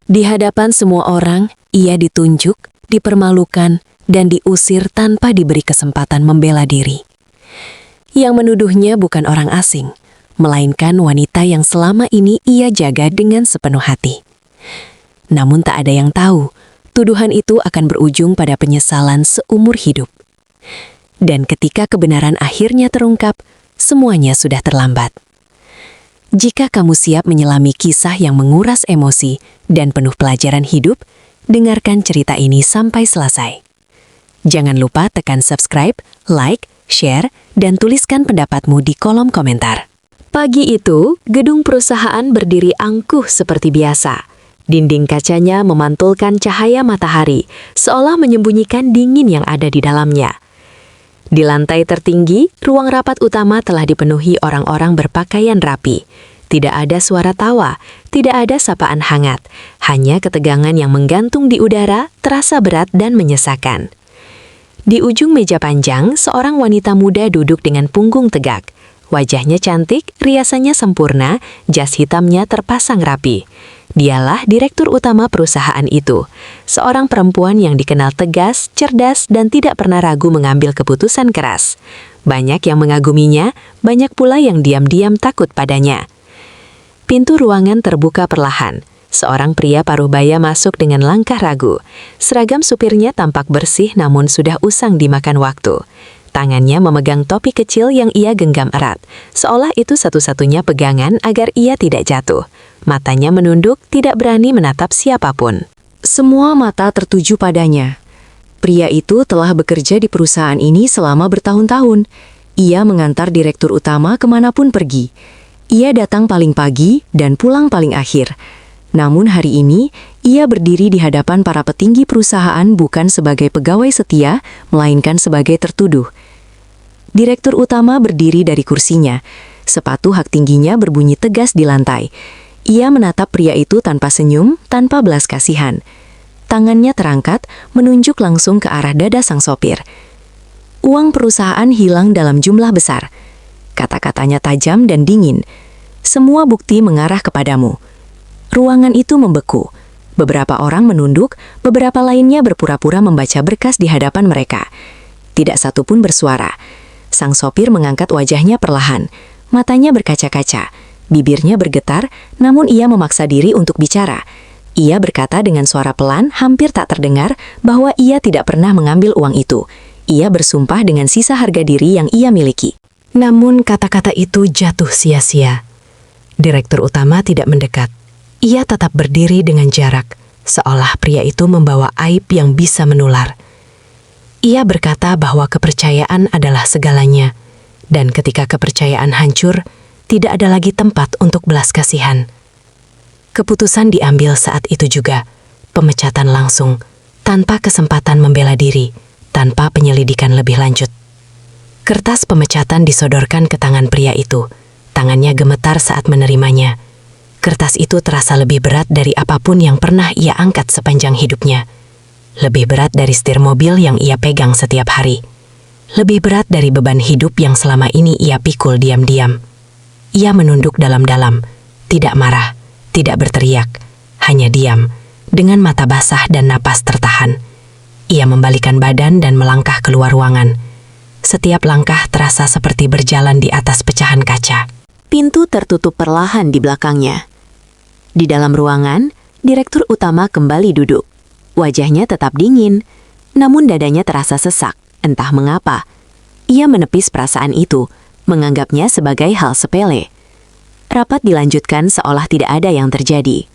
Di hadapan semua orang, ia ditunjuk, dipermalukan, dan diusir tanpa diberi kesempatan membela diri. Yang menuduhnya bukan orang asing, melainkan wanita yang selama ini ia jaga dengan sepenuh hati. Namun tak ada yang tahu, tuduhan itu akan berujung pada penyesalan seumur hidup. Dan ketika kebenaran akhirnya terungkap, semuanya sudah terlambat. Jika kamu siap menyelami kisah yang menguras emosi dan penuh pelajaran hidup, dengarkan cerita ini sampai selesai. Jangan lupa tekan subscribe, like, share, dan tuliskan pendapatmu di kolom komentar. Pagi itu, gedung perusahaan berdiri angkuh seperti biasa. Dinding kacanya memantulkan cahaya matahari, seolah menyembunyikan dingin yang ada di dalamnya. Di lantai tertinggi, ruang rapat utama telah dipenuhi orang-orang berpakaian rapi. Tidak ada suara tawa, tidak ada sapaan hangat, hanya ketegangan yang menggantung di udara, terasa berat dan menyesakan. Di ujung meja panjang, seorang wanita muda duduk dengan punggung tegak. Wajahnya cantik, riasannya sempurna, jas hitamnya terpasang rapi. Dialah direktur utama perusahaan itu, seorang perempuan yang dikenal tegas, cerdas, dan tidak pernah ragu mengambil keputusan keras. Banyak yang mengaguminya, banyak pula yang diam-diam takut padanya. Pintu ruangan terbuka perlahan. Seorang pria paruh baya masuk dengan langkah ragu. Seragam supirnya tampak bersih namun sudah usang dimakan waktu. Tangannya memegang topi kecil yang ia genggam erat, seolah itu satu-satunya pegangan agar ia tidak jatuh. Matanya menunduk, tidak berani menatap siapapun. Semua mata tertuju padanya. Pria itu telah bekerja di perusahaan ini selama bertahun-tahun. Ia mengantar direktur utama kemanapun pergi. Ia datang paling pagi dan pulang paling akhir. Namun hari ini, ia berdiri di hadapan para petinggi perusahaan bukan sebagai pegawai setia, melainkan sebagai tertuduh. Direktur utama berdiri dari kursinya. Sepatu hak tingginya berbunyi tegas di lantai. Ia menatap pria itu tanpa senyum, tanpa belas kasihan. Tangannya terangkat, menunjuk langsung ke arah dada sang sopir. Uang perusahaan hilang dalam jumlah besar. Kata-katanya tajam dan dingin. Semua bukti mengarah kepadamu. Ruangan itu membeku. Beberapa orang menunduk, beberapa lainnya berpura-pura membaca berkas di hadapan mereka. Tidak satu pun bersuara. Sang sopir mengangkat wajahnya perlahan. Matanya berkaca-kaca. Bibirnya bergetar, namun ia memaksa diri untuk bicara. Ia berkata dengan suara pelan, hampir tak terdengar, bahwa ia tidak pernah mengambil uang itu. Ia bersumpah dengan sisa harga diri yang ia miliki. Namun kata-kata itu jatuh sia-sia. Direktur utama tidak mendekat. Ia tetap berdiri dengan jarak, seolah pria itu membawa aib yang bisa menular. Ia berkata bahwa kepercayaan adalah segalanya, dan ketika kepercayaan hancur, tidak ada lagi tempat untuk belas kasihan. Keputusan diambil saat itu juga, pemecatan langsung, tanpa kesempatan membela diri, tanpa penyelidikan lebih lanjut. Kertas pemecatan disodorkan ke tangan pria itu. Tangannya gemetar saat menerimanya. Kertas itu terasa lebih berat dari apapun yang pernah ia angkat sepanjang hidupnya. Lebih berat dari setir mobil yang ia pegang setiap hari. Lebih berat dari beban hidup yang selama ini ia pikul diam-diam. Ia menunduk dalam-dalam, tidak marah, tidak berteriak, hanya diam, dengan mata basah dan napas tertahan. Ia membalikan badan dan melangkah keluar ruangan. Setiap langkah terasa seperti berjalan di atas pecahan kaca. Pintu tertutup perlahan di belakangnya. Di dalam ruangan, direktur utama kembali duduk. Wajahnya tetap dingin, namun dadanya terasa sesak, entah mengapa. Ia menepis perasaan itu, menganggapnya sebagai hal sepele. Rapat dilanjutkan seolah tidak ada yang terjadi.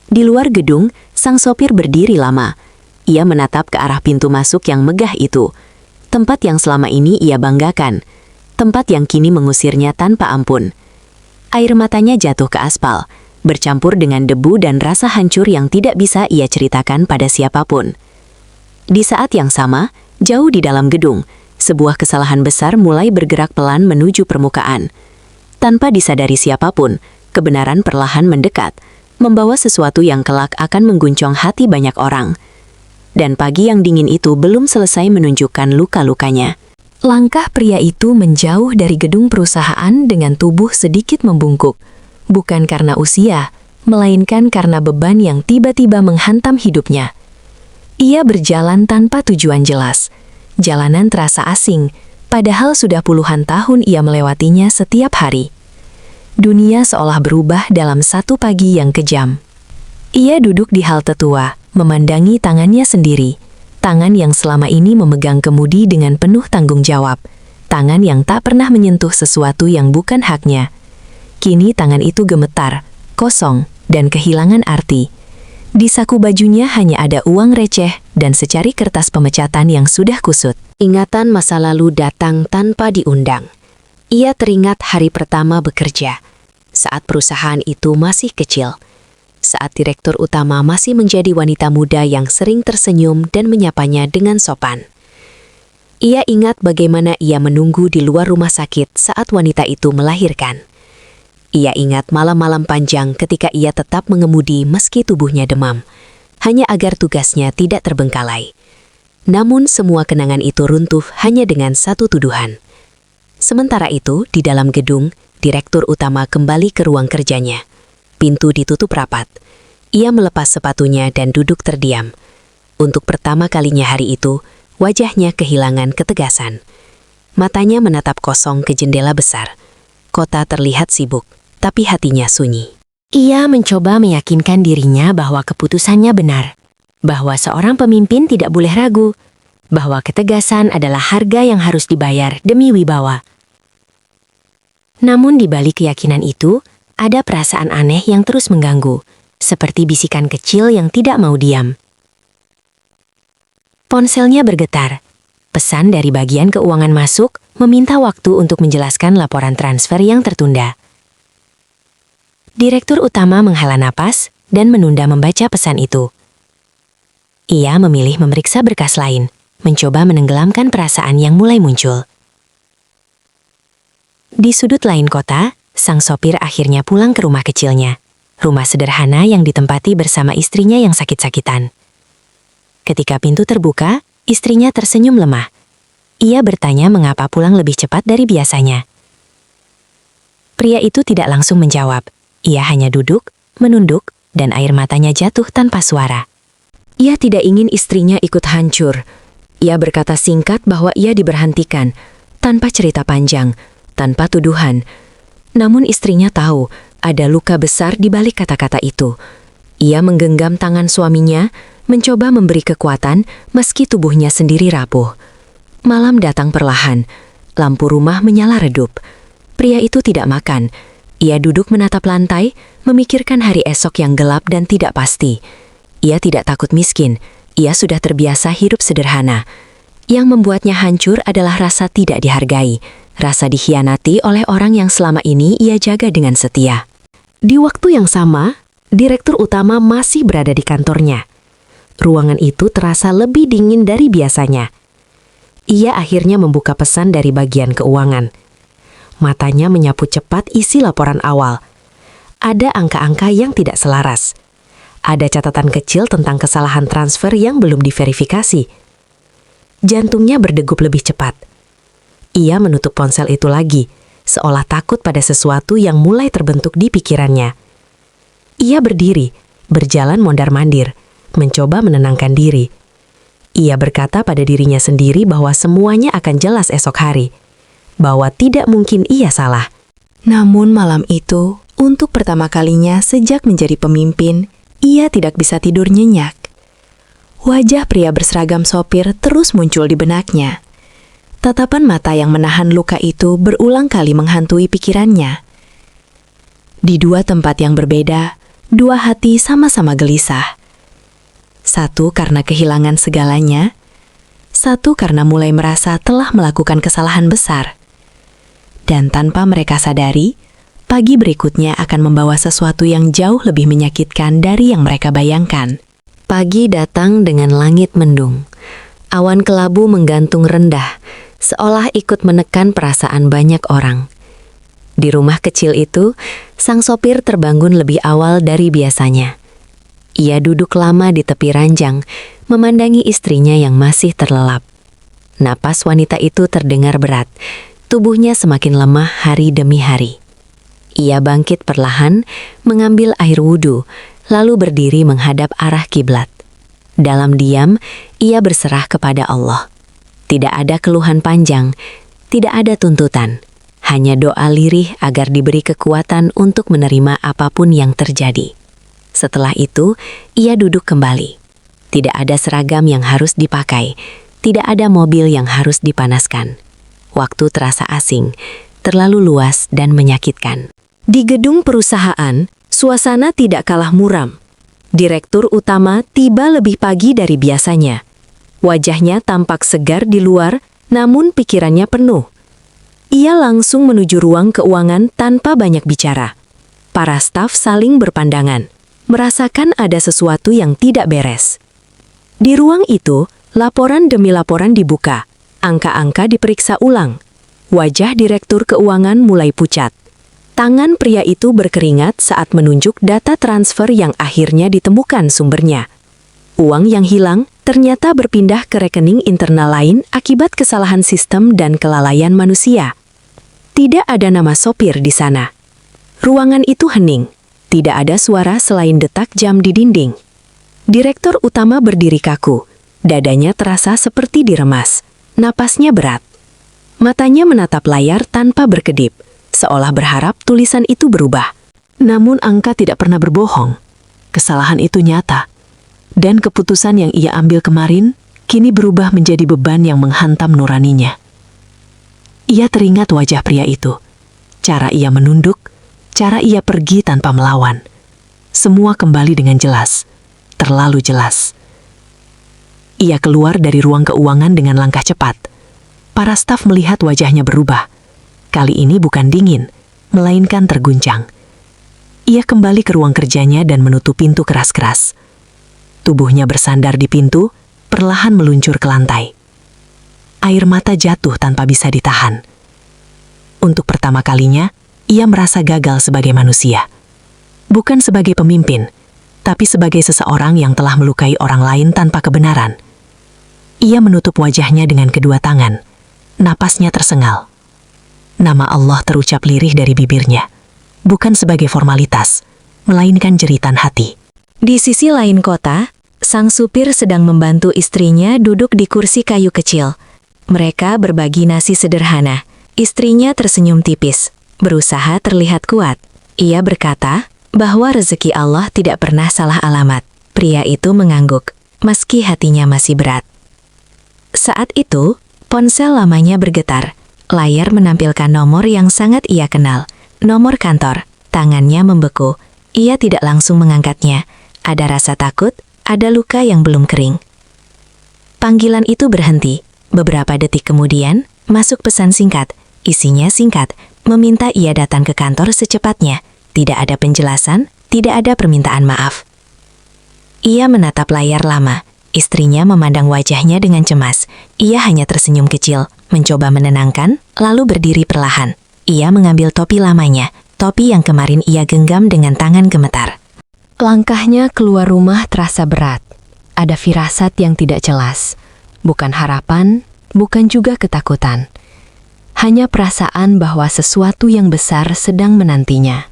Di luar gedung, sang sopir berdiri lama. Ia menatap ke arah pintu masuk yang megah itu, tempat yang selama ini ia banggakan, tempat yang kini mengusirnya tanpa ampun. Air matanya jatuh ke aspal, bercampur dengan debu dan rasa hancur yang tidak bisa ia ceritakan pada siapapun. Di saat yang sama, jauh di dalam gedung, sebuah kesalahan besar mulai bergerak pelan menuju permukaan. Tanpa disadari siapapun, kebenaran perlahan mendekat, membawa sesuatu yang kelak akan mengguncang hati banyak orang. Dan pagi yang dingin itu belum selesai menunjukkan luka-lukanya. Langkah pria itu menjauh dari gedung perusahaan dengan tubuh sedikit membungkuk. Bukan karena usia, melainkan karena beban yang tiba-tiba menghantam hidupnya. Ia berjalan tanpa tujuan jelas. Jalanan terasa asing, padahal sudah puluhan tahun ia melewatinya setiap hari. Dunia seolah berubah dalam satu pagi yang kejam. Ia duduk di halte tua, memandangi tangannya sendiri. Tangan yang selama ini memegang kemudi dengan penuh tanggung jawab. Tangan yang tak pernah menyentuh sesuatu yang bukan haknya. Kini tangan itu gemetar, kosong, dan kehilangan arti. Di saku bajunya hanya ada uang receh dan secari kertas pemecatan yang sudah kusut. Ingatan masa lalu datang tanpa diundang. Ia teringat hari pertama bekerja, saat perusahaan itu masih kecil. Saat direktur utama masih menjadi wanita muda yang sering tersenyum dan menyapanya dengan sopan. Ia ingat bagaimana ia menunggu di luar rumah sakit saat wanita itu melahirkan. Ia ingat malam-malam panjang ketika ia tetap mengemudi meski tubuhnya demam, hanya agar tugasnya tidak terbengkalai. Namun semua kenangan itu runtuh hanya dengan satu tuduhan. Sementara itu, di dalam gedung, direktur utama kembali ke ruang kerjanya. Pintu ditutup rapat. Ia melepas sepatunya dan duduk terdiam. Untuk pertama kalinya hari itu, wajahnya kehilangan ketegasan. Matanya menatap kosong ke jendela besar. Kota terlihat sibuk, tapi hatinya sunyi. Ia mencoba meyakinkan dirinya bahwa keputusannya benar, bahwa seorang pemimpin tidak boleh ragu, bahwa ketegasan adalah harga yang harus dibayar demi wibawa. Namun di balik keyakinan itu, ada perasaan aneh yang terus mengganggu, seperti bisikan kecil yang tidak mau diam. Ponselnya bergetar. Pesan dari bagian keuangan masuk, meminta waktu untuk menjelaskan laporan transfer yang tertunda. Direktur utama menghela napas dan menunda membaca pesan itu. Ia memilih memeriksa berkas lain, mencoba menenggelamkan perasaan yang mulai muncul. Di sudut lain kota, sang sopir akhirnya pulang ke rumah kecilnya. Rumah sederhana yang ditempati bersama istrinya yang sakit-sakitan. Ketika pintu terbuka, istrinya tersenyum lemah. Ia bertanya mengapa pulang lebih cepat dari biasanya. Pria itu tidak langsung menjawab. Ia hanya duduk, menunduk, dan air matanya jatuh tanpa suara. Ia tidak ingin istrinya ikut hancur. Ia berkata singkat bahwa ia diberhentikan, tanpa cerita panjang, tanpa tuduhan. Namun istrinya tahu, ada luka besar di balik kata-kata itu. Ia menggenggam tangan suaminya, mencoba memberi kekuatan meski tubuhnya sendiri rapuh. Malam datang perlahan, lampu rumah menyala redup. Pria itu tidak makan. Ia duduk menatap lantai, memikirkan hari esok yang gelap dan tidak pasti. Ia tidak takut miskin, ia sudah terbiasa hidup sederhana. Yang membuatnya hancur adalah rasa tidak dihargai. Rasa dikhianati oleh orang yang selama ini ia jaga dengan setia. Di waktu yang sama, direktur utama masih berada di kantornya. Ruangan itu terasa lebih dingin dari biasanya. Ia akhirnya membuka pesan dari bagian keuangan. Matanya menyapu cepat isi laporan awal. Ada angka-angka yang tidak selaras. Ada catatan kecil tentang kesalahan transfer yang belum diverifikasi. Jantungnya berdegup lebih cepat. Ia menutup ponsel itu lagi, seolah takut pada sesuatu yang mulai terbentuk di pikirannya. Ia berdiri, berjalan mondar-mandir, mencoba menenangkan diri. Ia berkata pada dirinya sendiri bahwa semuanya akan jelas esok hari, bahwa tidak mungkin ia salah. Namun malam itu, untuk pertama kalinya sejak menjadi pemimpin, ia tidak bisa tidur nyenyak. Wajah pria berseragam sopir terus muncul di benaknya. Tatapan mata yang menahan luka itu berulang kali menghantui pikirannya. Di dua tempat yang berbeda, dua hati sama-sama gelisah. Satu karena kehilangan segalanya, satu karena mulai merasa telah melakukan kesalahan besar. Dan tanpa mereka sadari, pagi berikutnya akan membawa sesuatu yang jauh lebih menyakitkan dari yang mereka bayangkan. Pagi datang dengan langit mendung. Awan kelabu menggantung rendah, seolah ikut menekan perasaan banyak orang. Di rumah kecil itu, sang sopir terbangun lebih awal dari biasanya. Ia duduk lama di tepi ranjang, memandangi istrinya yang masih terlelap. Napas wanita itu terdengar berat, tubuhnya semakin lemah hari demi hari. Ia bangkit perlahan, mengambil air wudhu, lalu berdiri menghadap arah kiblat. Dalam diam, ia berserah kepada Allah. Tidak ada keluhan panjang, tidak ada tuntutan, hanya doa lirih agar diberi kekuatan untuk menerima apapun yang terjadi. Setelah itu, ia duduk kembali. Tidak ada seragam yang harus dipakai, tidak ada mobil yang harus dipanaskan. Waktu terasa asing, terlalu luas dan menyakitkan. Di gedung perusahaan, suasana tidak kalah muram. Direktur utama tiba lebih pagi dari biasanya. Wajahnya tampak segar di luar, namun pikirannya penuh. Ia langsung menuju ruang keuangan tanpa banyak bicara. Para staf saling berpandangan, merasakan ada sesuatu yang tidak beres. Di ruang itu, laporan demi laporan dibuka, angka-angka diperiksa ulang. Wajah direktur keuangan mulai pucat. Tangan pria itu berkeringat saat menunjuk data transfer yang akhirnya ditemukan sumbernya. Uang yang hilang ternyata berpindah ke rekening internal lain akibat kesalahan sistem dan kelalaian manusia. Tidak ada nama sopir di sana. Ruangan itu hening. Tidak ada suara selain detak jam di dinding. Direktur utama berdiri kaku. Dadanya terasa seperti diremas. Napasnya berat. Matanya menatap layar tanpa berkedip, seolah berharap tulisan itu berubah. Namun angka tidak pernah berbohong. Kesalahan itu nyata. Dan keputusan yang ia ambil kemarin, kini berubah menjadi beban yang menghantam nuraninya. Ia teringat wajah pria itu. Cara ia menunduk, cara ia pergi tanpa melawan. Semua kembali dengan jelas. Terlalu jelas. Ia keluar dari ruang keuangan dengan langkah cepat. Para staf melihat wajahnya berubah. Kali ini bukan dingin, melainkan terguncang. Ia kembali ke ruang kerjanya dan menutup pintu keras-keras. Tubuhnya bersandar di pintu, perlahan meluncur ke lantai. Air mata jatuh tanpa bisa ditahan. Untuk pertama kalinya, ia merasa gagal sebagai manusia. Bukan sebagai pemimpin, tapi sebagai seseorang yang telah melukai orang lain tanpa kebenaran. Ia menutup wajahnya dengan kedua tangan. Napasnya tersengal. Nama Allah terucap lirih dari bibirnya. Bukan sebagai formalitas, melainkan jeritan hati. Di sisi lain kota, sang supir sedang membantu istrinya duduk di kursi kayu kecil. Mereka berbagi nasi sederhana. Istrinya tersenyum tipis, berusaha terlihat kuat. Ia berkata bahwa rezeki Allah tidak pernah salah alamat. Pria itu mengangguk, meski hatinya masih berat. Saat itu, ponsel lamanya bergetar. Layar menampilkan nomor yang sangat ia kenal. Nomor kantor. Tangannya membeku. Ia tidak langsung mengangkatnya. Ada rasa takut, ada luka yang belum kering. Panggilan itu berhenti. Beberapa detik kemudian, masuk pesan singkat. Isinya singkat, meminta ia datang ke kantor secepatnya. Tidak ada penjelasan, tidak ada permintaan maaf. Ia menatap layar lama. Istrinya memandang wajahnya dengan cemas. Ia hanya tersenyum kecil, mencoba menenangkan, lalu berdiri perlahan. Ia mengambil topi lamanya, topi yang kemarin ia genggam dengan tangan gemetar. Langkahnya keluar rumah terasa berat. Ada firasat yang tidak jelas. Bukan harapan, bukan juga ketakutan. Hanya perasaan bahwa sesuatu yang besar sedang menantinya.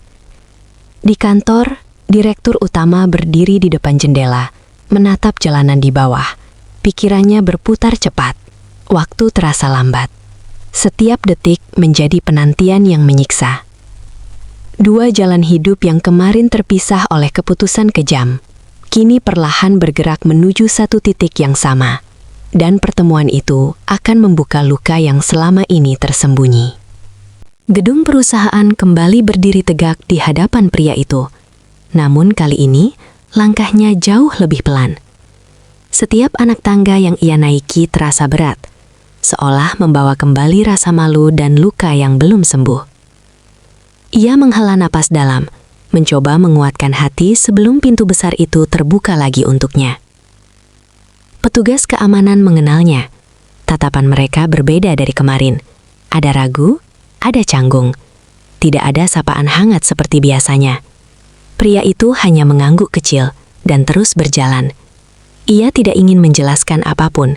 Di kantor, direktur utama berdiri di depan jendela, menatap jalanan di bawah. Pikirannya berputar cepat. Waktu terasa lambat. Setiap detik menjadi penantian yang menyiksa. Dua jalan hidup yang kemarin terpisah oleh keputusan kejam, kini perlahan bergerak menuju satu titik yang sama. Dan pertemuan itu akan membuka luka yang selama ini tersembunyi. Gedung perusahaan kembali berdiri tegak di hadapan pria itu. Namun kali ini, langkahnya jauh lebih pelan. Setiap anak tangga yang ia naiki terasa berat, seolah membawa kembali rasa malu dan luka yang belum sembuh. Ia menghela napas dalam, mencoba menguatkan hati sebelum pintu besar itu terbuka lagi untuknya. Petugas keamanan mengenalnya. Tatapan mereka berbeda dari kemarin. Ada ragu, ada canggung. Tidak ada sapaan hangat seperti biasanya. Pria itu hanya mengangguk kecil dan terus berjalan. Ia tidak ingin menjelaskan apapun.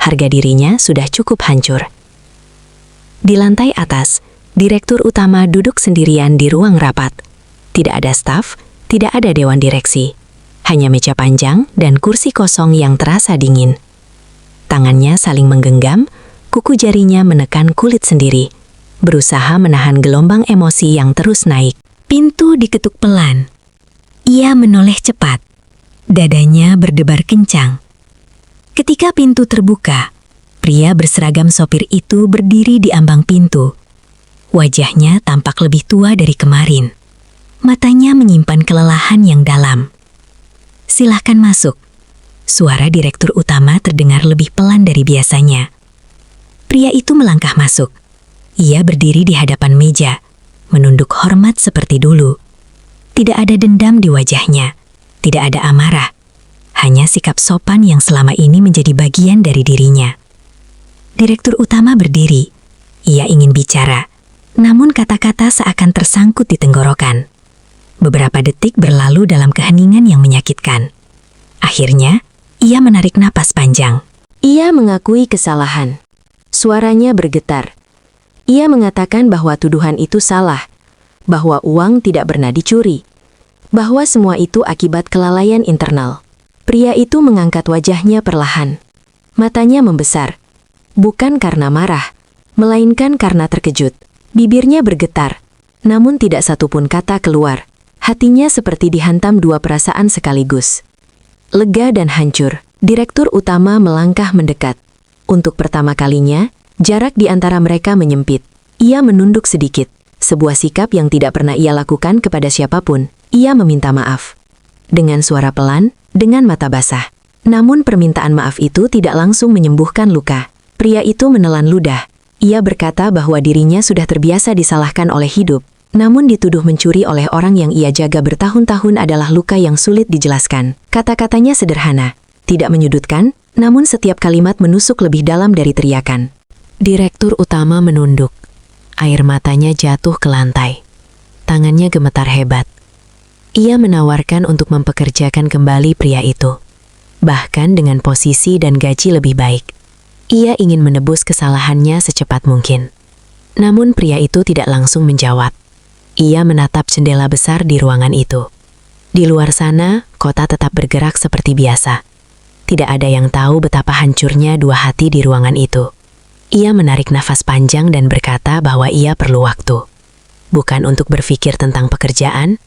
Harga dirinya sudah cukup hancur. Di lantai atas, Direktur utama duduk sendirian di ruang rapat. Tidak ada staf, tidak ada dewan direksi. Hanya meja panjang dan kursi kosong yang terasa dingin. Tangannya saling menggenggam, kuku jarinya menekan kulit sendiri, berusaha menahan gelombang emosi yang terus naik. Pintu diketuk pelan. Ia menoleh cepat. Dadanya berdebar kencang. Ketika pintu terbuka, pria berseragam sopir itu berdiri di ambang pintu. Wajahnya tampak lebih tua dari kemarin. Matanya menyimpan kelelahan yang dalam. "Silahkan masuk." Suara direktur utama terdengar lebih pelan dari biasanya. Pria itu melangkah masuk. Ia berdiri di hadapan meja, menunduk hormat seperti dulu. Tidak ada dendam di wajahnya, tidak ada amarah. Hanya sikap sopan yang selama ini menjadi bagian dari dirinya. Direktur utama berdiri. Ia ingin bicara, namun kata-kata seakan tersangkut di tenggorokan. Beberapa detik berlalu dalam keheningan yang menyakitkan. Akhirnya, ia menarik napas panjang. Ia mengakui kesalahan. Suaranya bergetar. Ia mengatakan bahwa tuduhan itu salah, bahwa uang tidak pernah dicuri, bahwa semua itu akibat kelalaian internal. Pria itu mengangkat wajahnya perlahan. Matanya membesar, bukan karena marah, melainkan karena terkejut. Bibirnya bergetar, namun tidak satupun kata keluar. Hatinya seperti dihantam dua perasaan sekaligus. Lega dan hancur, direktur utama melangkah mendekat. Untuk pertama kalinya, jarak di antara mereka menyempit. Ia menunduk sedikit, sebuah sikap yang tidak pernah ia lakukan kepada siapapun. Ia meminta maaf. Dengan suara pelan, dengan mata basah. Namun permintaan maaf itu tidak langsung menyembuhkan luka. Pria itu menelan ludah. Ia berkata bahwa dirinya sudah terbiasa disalahkan oleh hidup. Namun dituduh mencuri oleh orang yang ia jaga bertahun-tahun adalah luka yang sulit dijelaskan. Kata-katanya sederhana, tidak menyudutkan, namun setiap kalimat menusuk lebih dalam dari teriakan. Direktur utama menunduk. Air matanya jatuh ke lantai. Tangannya gemetar hebat. Ia menawarkan untuk mempekerjakan kembali pria itu. Bahkan dengan posisi dan gaji lebih baik. Ia ingin menebus kesalahannya secepat mungkin. Namun pria itu tidak langsung menjawab. Ia menatap jendela besar di ruangan itu. Di luar sana, kota tetap bergerak seperti biasa. Tidak ada yang tahu betapa hancurnya dua hati di ruangan itu. Ia menarik nafas panjang dan berkata bahwa ia perlu waktu. Bukan untuk berpikir tentang pekerjaan,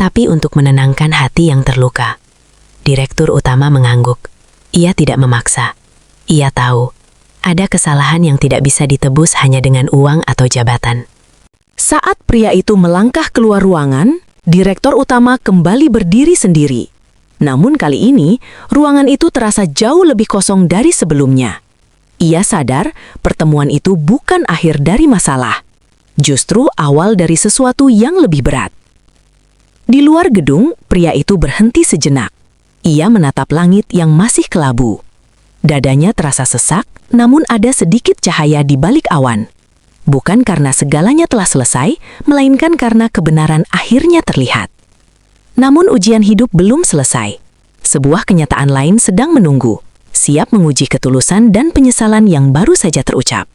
tapi untuk menenangkan hati yang terluka. Direktur utama mengangguk. Ia tidak memaksa. Ia tahu, ada kesalahan yang tidak bisa ditebus hanya dengan uang atau jabatan. Saat pria itu melangkah keluar ruangan, direktur utama kembali berdiri sendiri. Namun kali ini, ruangan itu terasa jauh lebih kosong dari sebelumnya. Ia sadar pertemuan itu bukan akhir dari masalah, justru awal dari sesuatu yang lebih berat. Di luar gedung, pria itu berhenti sejenak. Ia menatap langit yang masih kelabu. Dadanya terasa sesak, namun ada sedikit cahaya di balik awan. Bukan karena segalanya telah selesai, melainkan karena kebenaran akhirnya terlihat. Namun ujian hidup belum selesai. Sebuah kenyataan lain sedang menunggu, siap menguji ketulusan dan penyesalan yang baru saja terucap.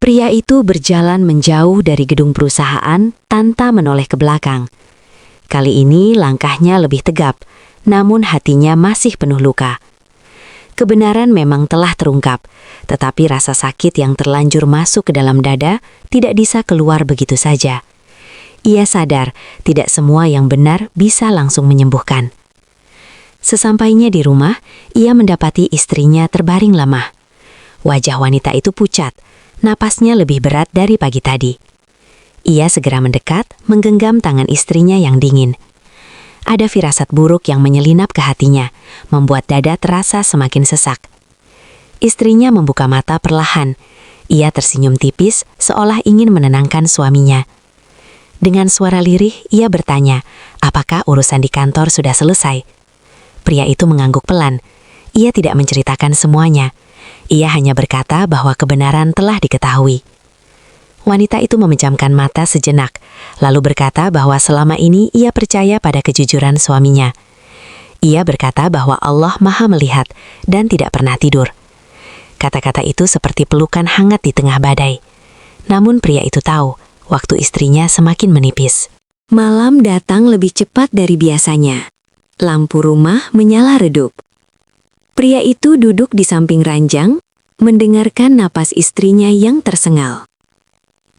Pria itu berjalan menjauh dari gedung perusahaan tanpa menoleh ke belakang. Kali ini langkahnya lebih tegap, namun hatinya masih penuh luka. Kebenaran memang telah terungkap, tetapi rasa sakit yang terlanjur masuk ke dalam dada tidak bisa keluar begitu saja. Ia sadar tidak semua yang benar bisa langsung menyembuhkan. Sesampainya di rumah, ia mendapati istrinya terbaring lemah. Wajah wanita itu pucat, napasnya lebih berat dari pagi tadi. Ia segera mendekat, menggenggam tangan istrinya yang dingin. Ada firasat buruk yang menyelinap ke hatinya, membuat dada terasa semakin sesak. Istrinya membuka mata perlahan. Ia tersenyum tipis, seolah ingin menenangkan suaminya. Dengan suara lirih, ia bertanya, apakah urusan di kantor sudah selesai? Pria itu mengangguk pelan. Ia tidak menceritakan semuanya. Ia hanya berkata bahwa kebenaran telah diketahui. Wanita itu memejamkan mata sejenak, lalu berkata bahwa selama ini ia percaya pada kejujuran suaminya. Ia berkata bahwa Allah Maha melihat dan tidak pernah tidur. Kata-kata itu seperti pelukan hangat di tengah badai. Namun pria itu tahu, waktu istrinya semakin menipis. Malam datang lebih cepat dari biasanya. Lampu rumah menyala redup. Pria itu duduk di samping ranjang, mendengarkan napas istrinya yang tersengal.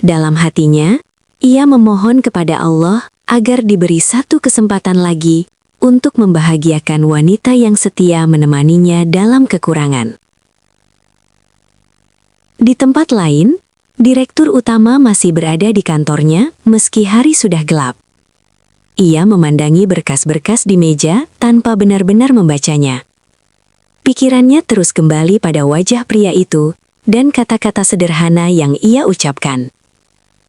Dalam hatinya, ia memohon kepada Allah agar diberi satu kesempatan lagi untuk membahagiakan wanita yang setia menemaninya dalam kekurangan. Di tempat lain, Direktur utama masih berada di kantornya meski hari sudah gelap. Ia memandangi berkas-berkas di meja tanpa benar-benar membacanya. Pikirannya terus kembali pada wajah pria itu dan kata-kata sederhana yang ia ucapkan.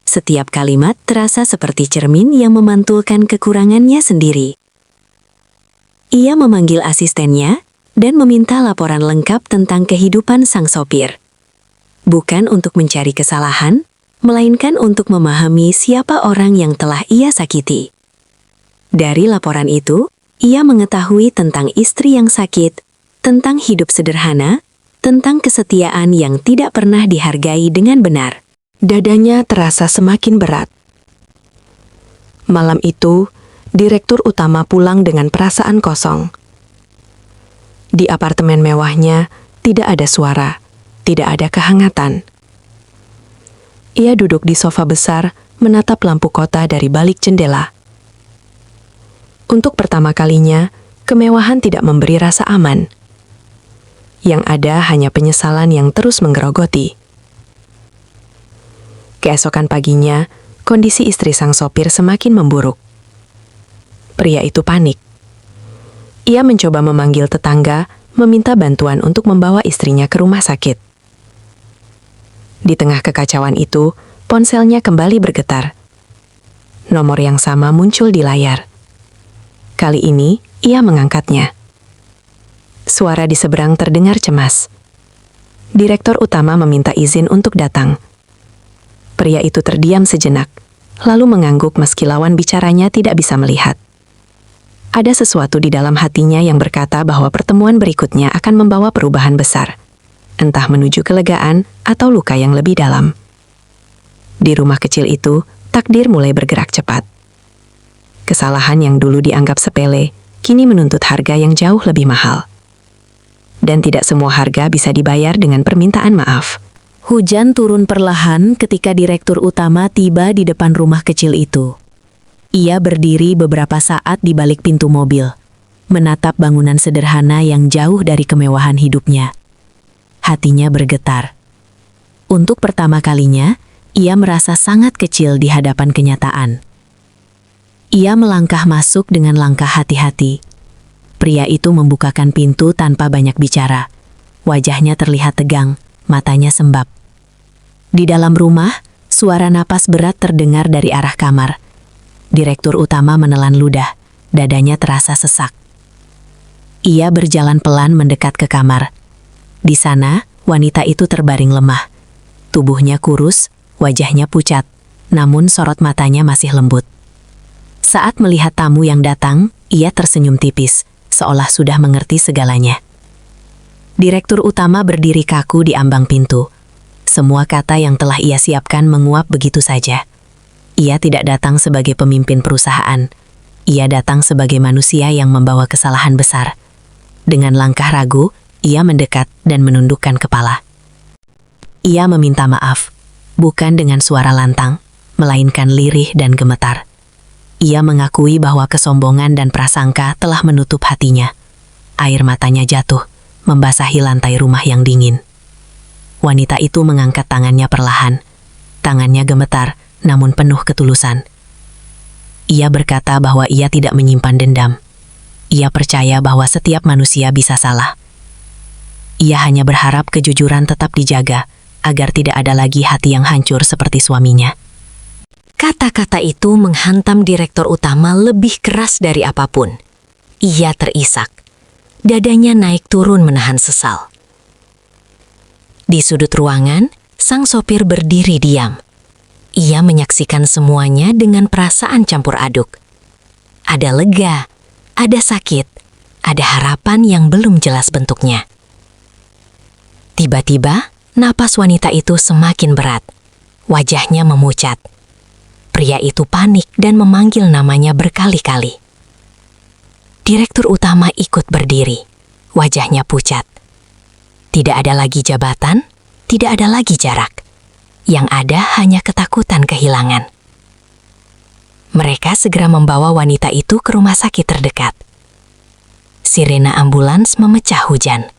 Setiap kalimat terasa seperti cermin yang memantulkan kekurangannya sendiri. Ia memanggil asistennya dan meminta laporan lengkap tentang kehidupan sang sopir. Bukan untuk mencari kesalahan, melainkan untuk memahami siapa orang yang telah ia sakiti. Dari laporan itu, ia mengetahui tentang istri yang sakit, tentang hidup sederhana, tentang kesetiaan yang tidak pernah dihargai dengan benar. Dadanya terasa semakin berat. Malam itu, Direktur utama pulang dengan perasaan kosong. Di apartemen mewahnya, tidak ada suara. Tidak ada kehangatan. Ia duduk di sofa besar, menatap lampu kota dari balik jendela. Untuk pertama kalinya, kemewahan tidak memberi rasa aman. Yang ada hanya penyesalan yang terus menggerogoti. Keesokan paginya, kondisi istri sang sopir semakin memburuk. Pria itu panik. Ia mencoba memanggil tetangga, meminta bantuan untuk membawa istrinya ke rumah sakit. Di tengah kekacauan itu, ponselnya kembali bergetar. Nomor yang sama muncul di layar. Kali ini, ia mengangkatnya. Suara di seberang terdengar cemas. Direktur utama meminta izin untuk datang. Pria itu terdiam sejenak, lalu mengangguk meski lawan bicaranya tidak bisa melihat. Ada sesuatu di dalam hatinya yang berkata bahwa pertemuan berikutnya akan membawa perubahan besar. Entah menuju kelegaan atau luka yang lebih dalam. Di rumah kecil itu, takdir mulai bergerak cepat. Kesalahan yang dulu dianggap sepele, kini menuntut harga yang jauh lebih mahal. Dan tidak semua harga bisa dibayar dengan permintaan maaf. Hujan turun perlahan ketika direktur utama tiba di depan rumah kecil itu. Ia berdiri beberapa saat di balik pintu mobil, menatap bangunan sederhana yang jauh dari kemewahan hidupnya. Hatinya bergetar. Untuk pertama kalinya, ia merasa sangat kecil di hadapan kenyataan. Ia melangkah masuk dengan langkah hati-hati. Pria itu membukakan pintu tanpa banyak bicara. Wajahnya terlihat tegang, matanya sembab. Di dalam rumah, suara napas berat terdengar dari arah kamar. Direktur utama menelan ludah, dadanya terasa sesak. Ia berjalan pelan mendekat ke kamar. Di sana, wanita itu terbaring lemah. Tubuhnya kurus, wajahnya pucat, namun sorot matanya masih lembut. Saat melihat tamu yang datang, ia tersenyum tipis, seolah sudah mengerti segalanya. Direktur utama berdiri kaku di ambang pintu. Semua kata yang telah ia siapkan menguap begitu saja. Ia tidak datang sebagai pemimpin perusahaan. Ia datang sebagai manusia yang membawa kesalahan besar. Dengan langkah ragu, ia mendekat dan menundukkan kepala. Ia meminta maaf, bukan dengan suara lantang, melainkan lirih dan gemetar. Ia mengakui bahwa kesombongan dan prasangka telah menutup hatinya. Air matanya jatuh, membasahi lantai rumah yang dingin. Wanita itu mengangkat tangannya perlahan. Tangannya gemetar, namun penuh ketulusan. Ia berkata bahwa ia tidak menyimpan dendam. Ia percaya bahwa setiap manusia bisa salah. Ia hanya berharap kejujuran tetap dijaga, agar tidak ada lagi hati yang hancur seperti suaminya. Kata-kata itu menghantam direktur utama lebih keras dari apapun. Ia terisak. Dadanya naik turun menahan sesal. Di sudut ruangan, sang sopir berdiri diam. Ia menyaksikan semuanya dengan perasaan campur aduk. Ada lega, ada sakit, ada harapan yang belum jelas bentuknya. Tiba-tiba, napas wanita itu semakin berat. Wajahnya memucat. Pria itu panik dan memanggil namanya berkali-kali. Direktur utama ikut berdiri. Wajahnya pucat. Tidak ada lagi jabatan, tidak ada lagi jarak. Yang ada hanya ketakutan kehilangan. Mereka segera membawa wanita itu ke rumah sakit terdekat. Sirena ambulans memecah hujan.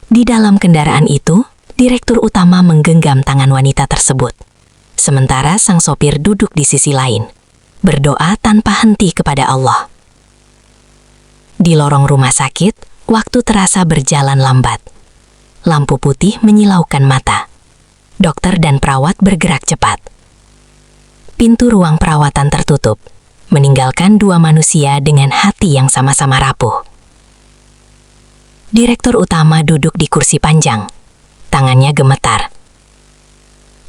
Di dalam kendaraan itu, direktur utama menggenggam tangan wanita tersebut. Sementara sang sopir duduk di sisi lain, berdoa tanpa henti kepada Allah. Di lorong rumah sakit, waktu terasa berjalan lambat. Lampu putih menyilaukan mata. Dokter dan perawat bergerak cepat. Pintu ruang perawatan tertutup, meninggalkan dua manusia dengan hati yang sama-sama rapuh. Direktur utama duduk di kursi panjang. Tangannya gemetar.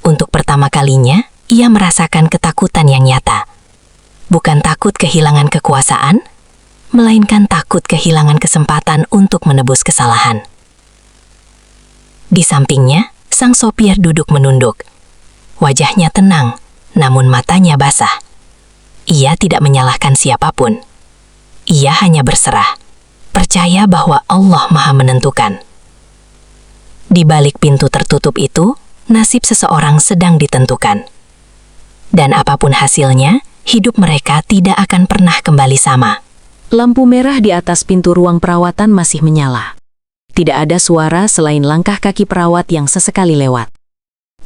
Untuk pertama kalinya, ia merasakan ketakutan yang nyata. Bukan takut kehilangan kekuasaan, melainkan takut kehilangan kesempatan untuk menebus kesalahan. Di sampingnya, sang sopir duduk menunduk. Wajahnya tenang, namun matanya basah. Ia tidak menyalahkan siapapun. Ia hanya berserah, percaya bahwa Allah Maha Menentukan. Di balik pintu tertutup itu, nasib seseorang sedang ditentukan. Dan apapun hasilnya, hidup mereka tidak akan pernah kembali sama. Lampu merah di atas pintu ruang perawatan masih menyala. Tidak ada suara selain langkah kaki perawat yang sesekali lewat.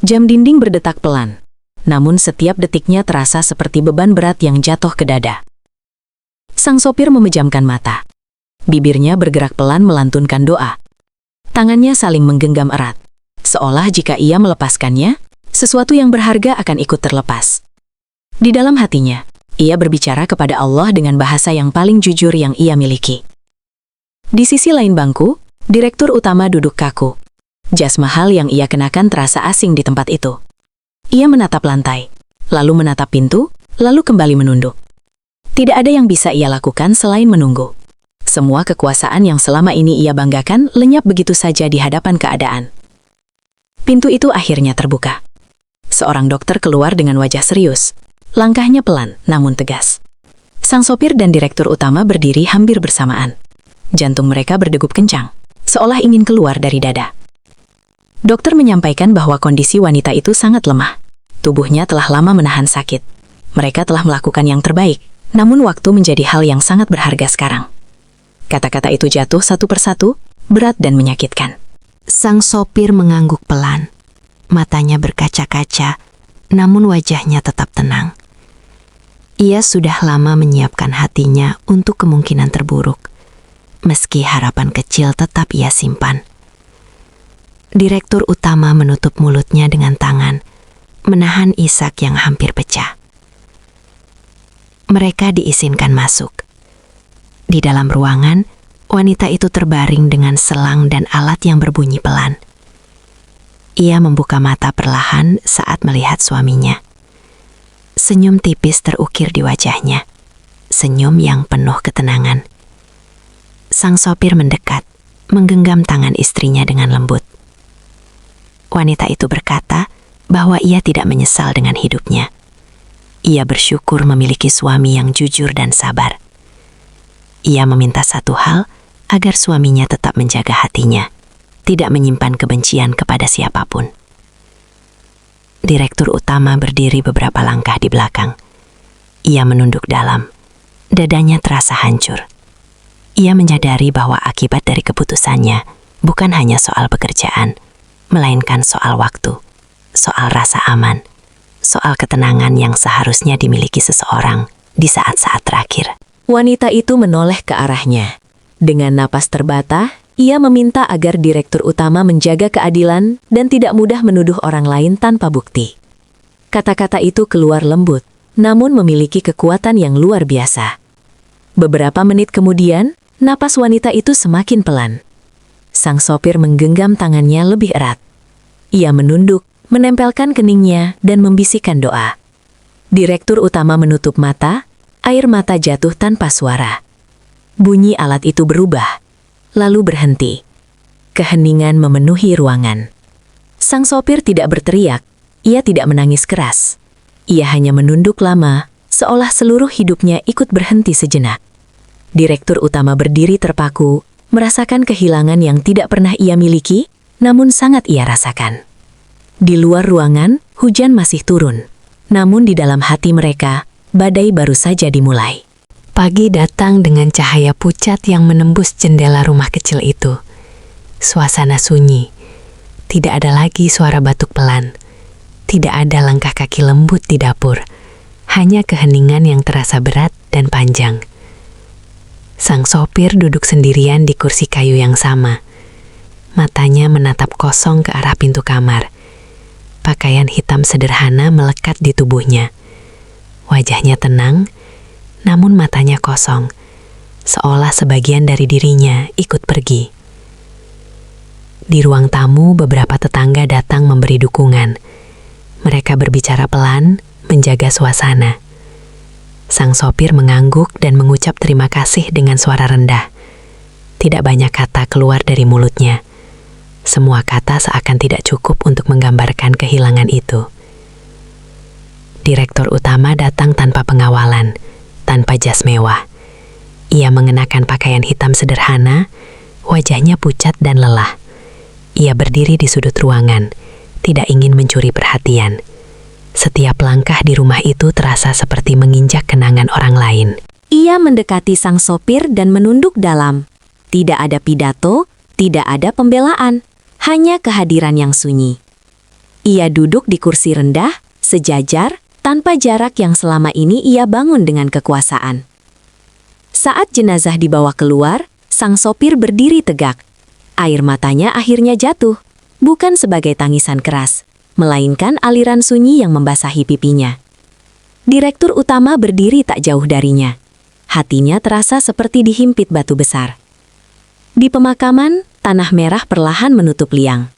Jam dinding berdetak pelan, namun setiap detiknya terasa seperti beban berat yang jatuh ke dada. Sang sopir memejamkan mata. Bibirnya bergerak pelan melantunkan doa. Tangannya saling menggenggam erat, seolah jika ia melepaskannya, sesuatu yang berharga akan ikut terlepas. Di dalam hatinya, ia berbicara kepada Allah dengan bahasa yang paling jujur yang ia miliki. Di sisi lain bangku, direktur utama duduk kaku. Jas mahal yang ia kenakan terasa asing di tempat itu. Ia menatap lantai, lalu menatap pintu, lalu kembali menunduk. Tidak ada yang bisa ia lakukan selain menunggu. Semua kekuasaan yang selama ini ia banggakan lenyap begitu saja di hadapan keadaan. Pintu itu akhirnya terbuka. Seorang dokter keluar dengan wajah serius. Langkahnya pelan, namun tegas. Sang sopir dan direktur utama berdiri hampir bersamaan. Jantung mereka berdegup kencang, seolah ingin keluar dari dada. Dokter menyampaikan bahwa kondisi wanita itu sangat lemah. Tubuhnya telah lama menahan sakit. Mereka telah melakukan yang terbaik, namun waktu menjadi hal yang sangat berharga sekarang. Kata-kata itu jatuh satu persatu, berat dan menyakitkan. Sang sopir mengangguk pelan. Matanya berkaca-kaca, namun wajahnya tetap tenang. Ia sudah lama menyiapkan hatinya untuk kemungkinan terburuk, meski harapan kecil tetap ia simpan. Direktur utama menutup mulutnya dengan tangan, menahan isak yang hampir pecah. Mereka diizinkan masuk. Di dalam ruangan, wanita itu terbaring dengan selang dan alat yang berbunyi pelan. Ia membuka mata perlahan saat melihat suaminya. Senyum tipis terukir di wajahnya. Senyum yang penuh ketenangan. Sang sopir mendekat, menggenggam tangan istrinya dengan lembut. Wanita itu berkata bahwa ia tidak menyesal dengan hidupnya. Ia bersyukur memiliki suami yang jujur dan sabar. Ia meminta satu hal, agar suaminya tetap menjaga hatinya, tidak menyimpan kebencian kepada siapapun. Direktur utama berdiri beberapa langkah di belakang. Ia menunduk dalam. Dadanya terasa hancur. Ia menyadari bahwa akibat dari keputusannya bukan hanya soal pekerjaan, melainkan soal waktu, soal rasa aman, soal ketenangan yang seharusnya dimiliki seseorang di saat-saat terakhir. Wanita itu menoleh ke arahnya. Dengan napas terbata, ia meminta agar direktur utama menjaga keadilan dan tidak mudah menuduh orang lain tanpa bukti. Kata-kata itu keluar lembut, namun memiliki kekuatan yang luar biasa. Beberapa menit kemudian, napas wanita itu semakin pelan. Sang sopir menggenggam tangannya lebih erat. Ia menunduk, menempelkan keningnya, dan membisikkan doa. Direktur utama menutup mata, air mata jatuh tanpa suara. Bunyi alat itu berubah, lalu berhenti. Keheningan memenuhi ruangan. Sang sopir tidak berteriak, ia tidak menangis keras. Ia hanya menunduk lama, seolah seluruh hidupnya ikut berhenti sejenak. Direktur utama berdiri terpaku, merasakan kehilangan yang tidak pernah ia miliki, namun sangat ia rasakan. Di luar ruangan, hujan masih turun. Namun di dalam hati mereka, badai baru saja dimulai. Pagi datang dengan cahaya pucat yang menembus jendela rumah kecil itu. Suasana sunyi. Tidak ada lagi suara batuk pelan. Tidak ada langkah kaki lembut di dapur. Hanya keheningan yang terasa berat dan panjang. Sang sopir duduk sendirian di kursi kayu yang sama. Matanya menatap kosong ke arah pintu kamar. Pakaian hitam sederhana melekat di tubuhnya. Wajahnya tenang, namun matanya kosong, seolah sebagian dari dirinya ikut pergi. Di ruang tamu, beberapa tetangga datang memberi dukungan. Mereka berbicara pelan, menjaga suasana. Sang sopir mengangguk dan mengucap terima kasih dengan suara rendah. Tidak banyak kata keluar dari mulutnya. Semua kata seakan tidak cukup untuk menggambarkan kehilangan itu. Direktur utama datang tanpa pengawalan, tanpa jas mewah. Ia mengenakan pakaian hitam sederhana, wajahnya pucat dan lelah. Ia berdiri di sudut ruangan, tidak ingin mencuri perhatian. Setiap langkah di rumah itu terasa seperti menginjak kenangan orang lain. Ia mendekati sang sopir dan menunduk dalam. Tidak ada pidato, tidak ada pembelaan, hanya kehadiran yang sunyi. Ia duduk di kursi rendah, sejajar, tanpa jarak yang selama ini ia bangun dengan kekuasaan. Saat jenazah dibawa keluar, sang sopir berdiri tegak. Air matanya akhirnya jatuh, bukan sebagai tangisan keras, melainkan aliran sunyi yang membasahi pipinya. Direktur utama berdiri tak jauh darinya. Hatinya terasa seperti dihimpit batu besar. Di pemakaman, tanah merah perlahan menutup liang.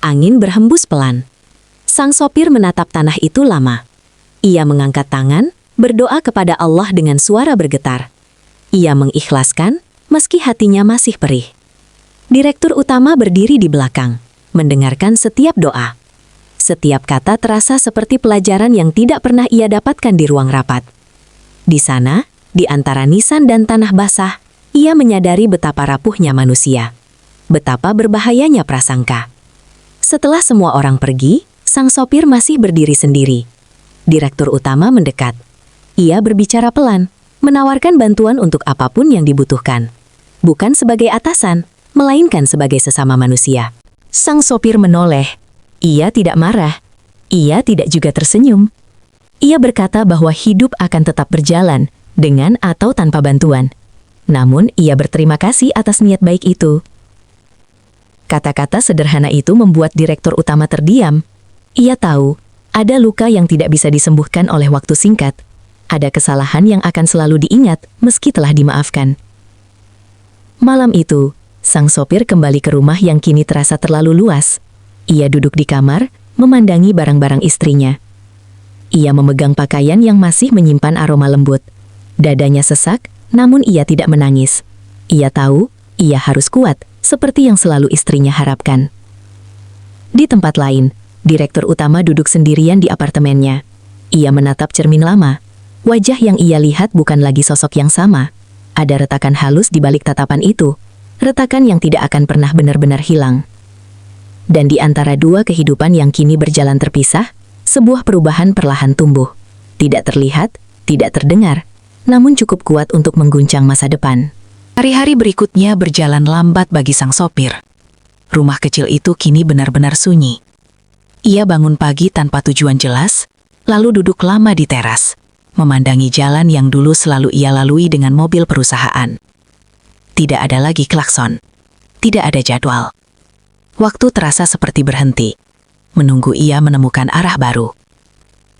Angin berhembus pelan. Sang sopir menatap tanah itu lama. Ia mengangkat tangan, berdoa kepada Allah dengan suara bergetar. Ia mengikhlaskan, meski hatinya masih perih. Direktur utama berdiri di belakang, mendengarkan setiap doa. Setiap kata terasa seperti pelajaran yang tidak pernah ia dapatkan di ruang rapat. Di sana, di antara nisan dan tanah basah, ia menyadari betapa rapuhnya manusia. Betapa berbahayanya prasangka. Setelah semua orang pergi, sang sopir masih berdiri sendiri. Direktur utama mendekat. Ia berbicara pelan, menawarkan bantuan untuk apapun yang dibutuhkan. Bukan sebagai atasan, melainkan sebagai sesama manusia. Sang sopir menoleh. Ia tidak marah. Ia tidak juga tersenyum. Ia berkata bahwa hidup akan tetap berjalan, dengan atau tanpa bantuan. Namun, ia berterima kasih atas niat baik itu. Kata-kata sederhana itu membuat direktur utama terdiam. Ia tahu, ada luka yang tidak bisa disembuhkan oleh waktu singkat. Ada kesalahan yang akan selalu diingat meski telah dimaafkan. Malam itu, sang sopir kembali ke rumah yang kini terasa terlalu luas. Ia duduk di kamar, memandangi barang-barang istrinya. Ia memegang pakaian yang masih menyimpan aroma lembut. Dadanya sesak, namun ia tidak menangis. Ia tahu, ia harus kuat, seperti yang selalu istrinya harapkan. Di tempat lain, direktur utama duduk sendirian di apartemennya. Ia menatap cermin lama. Wajah yang ia lihat bukan lagi sosok yang sama. Ada retakan halus di balik tatapan itu. Retakan yang tidak akan pernah benar-benar hilang. Dan di antara dua kehidupan yang kini berjalan terpisah, sebuah perubahan perlahan tumbuh. Tidak terlihat, tidak terdengar, namun cukup kuat untuk mengguncang masa depan. Hari-hari berikutnya berjalan lambat bagi sang sopir. Rumah kecil itu kini benar-benar sunyi. Ia bangun pagi tanpa tujuan jelas, lalu duduk lama di teras, memandangi jalan yang dulu selalu ia lalui dengan mobil perusahaan. Tidak ada lagi klakson. Tidak ada jadwal. Waktu terasa seperti berhenti, menunggu ia menemukan arah baru.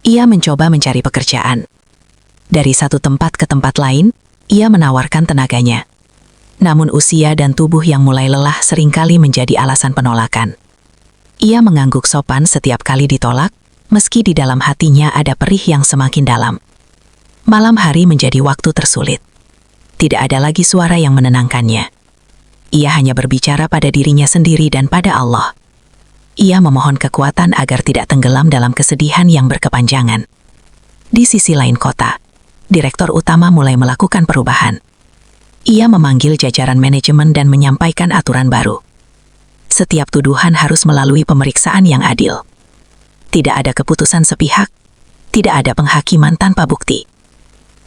Ia mencoba mencari pekerjaan. Dari satu tempat ke tempat lain, ia menawarkan tenaganya. Namun usia dan tubuh yang mulai lelah seringkali menjadi alasan penolakan. Ia mengangguk sopan setiap kali ditolak, meski di dalam hatinya ada perih yang semakin dalam. Malam hari menjadi waktu tersulit. Tidak ada lagi suara yang menenangkannya. Ia hanya berbicara pada dirinya sendiri dan pada Allah. Ia memohon kekuatan agar tidak tenggelam dalam kesedihan yang berkepanjangan. Di sisi lain kota, direktur utama mulai melakukan perubahan. Ia memanggil jajaran manajemen dan menyampaikan aturan baru. Setiap tuduhan harus melalui pemeriksaan yang adil. Tidak ada keputusan sepihak, tidak ada penghakiman tanpa bukti.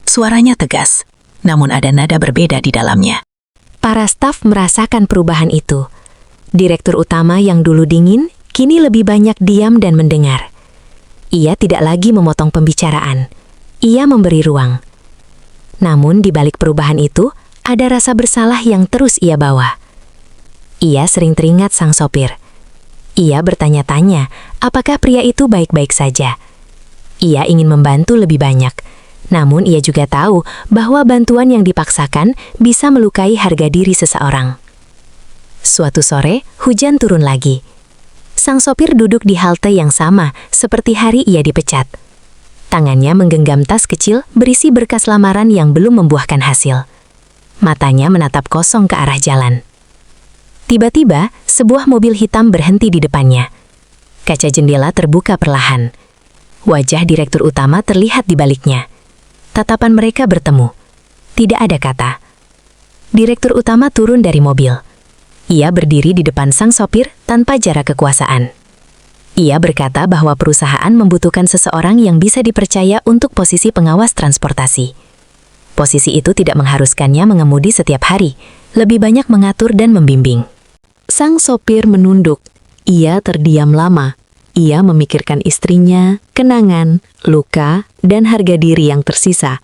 Suaranya tegas, namun ada nada berbeda di dalamnya. Para staf merasakan perubahan itu. Direktur utama yang dulu dingin, kini lebih banyak diam dan mendengar. Ia tidak lagi memotong pembicaraan. Ia memberi ruang. Namun di balik perubahan itu, ada rasa bersalah yang terus ia bawa. Ia sering teringat sang sopir. Ia bertanya-tanya, apakah pria itu baik-baik saja. Ia ingin membantu lebih banyak. Namun ia juga tahu bahwa bantuan yang dipaksakan bisa melukai harga diri seseorang. Suatu sore, hujan turun lagi. Sang sopir duduk di halte yang sama seperti hari ia dipecat. Tangannya menggenggam tas kecil berisi berkas lamaran yang belum membuahkan hasil. Matanya menatap kosong ke arah jalan. Tiba-tiba, sebuah mobil hitam berhenti di depannya. Kaca jendela terbuka perlahan. Wajah direktur utama terlihat di baliknya. Tatapan mereka bertemu. Tidak ada kata. Direktur utama turun dari mobil. Ia berdiri di depan sang sopir tanpa jarak kekuasaan. Ia berkata bahwa perusahaan membutuhkan seseorang yang bisa dipercaya untuk posisi pengawas transportasi. Posisi itu tidak mengharuskannya mengemudi setiap hari, lebih banyak mengatur dan membimbing. Sang sopir menunduk. Ia terdiam lama. Ia memikirkan istrinya, kenangan, luka, dan harga diri yang tersisa.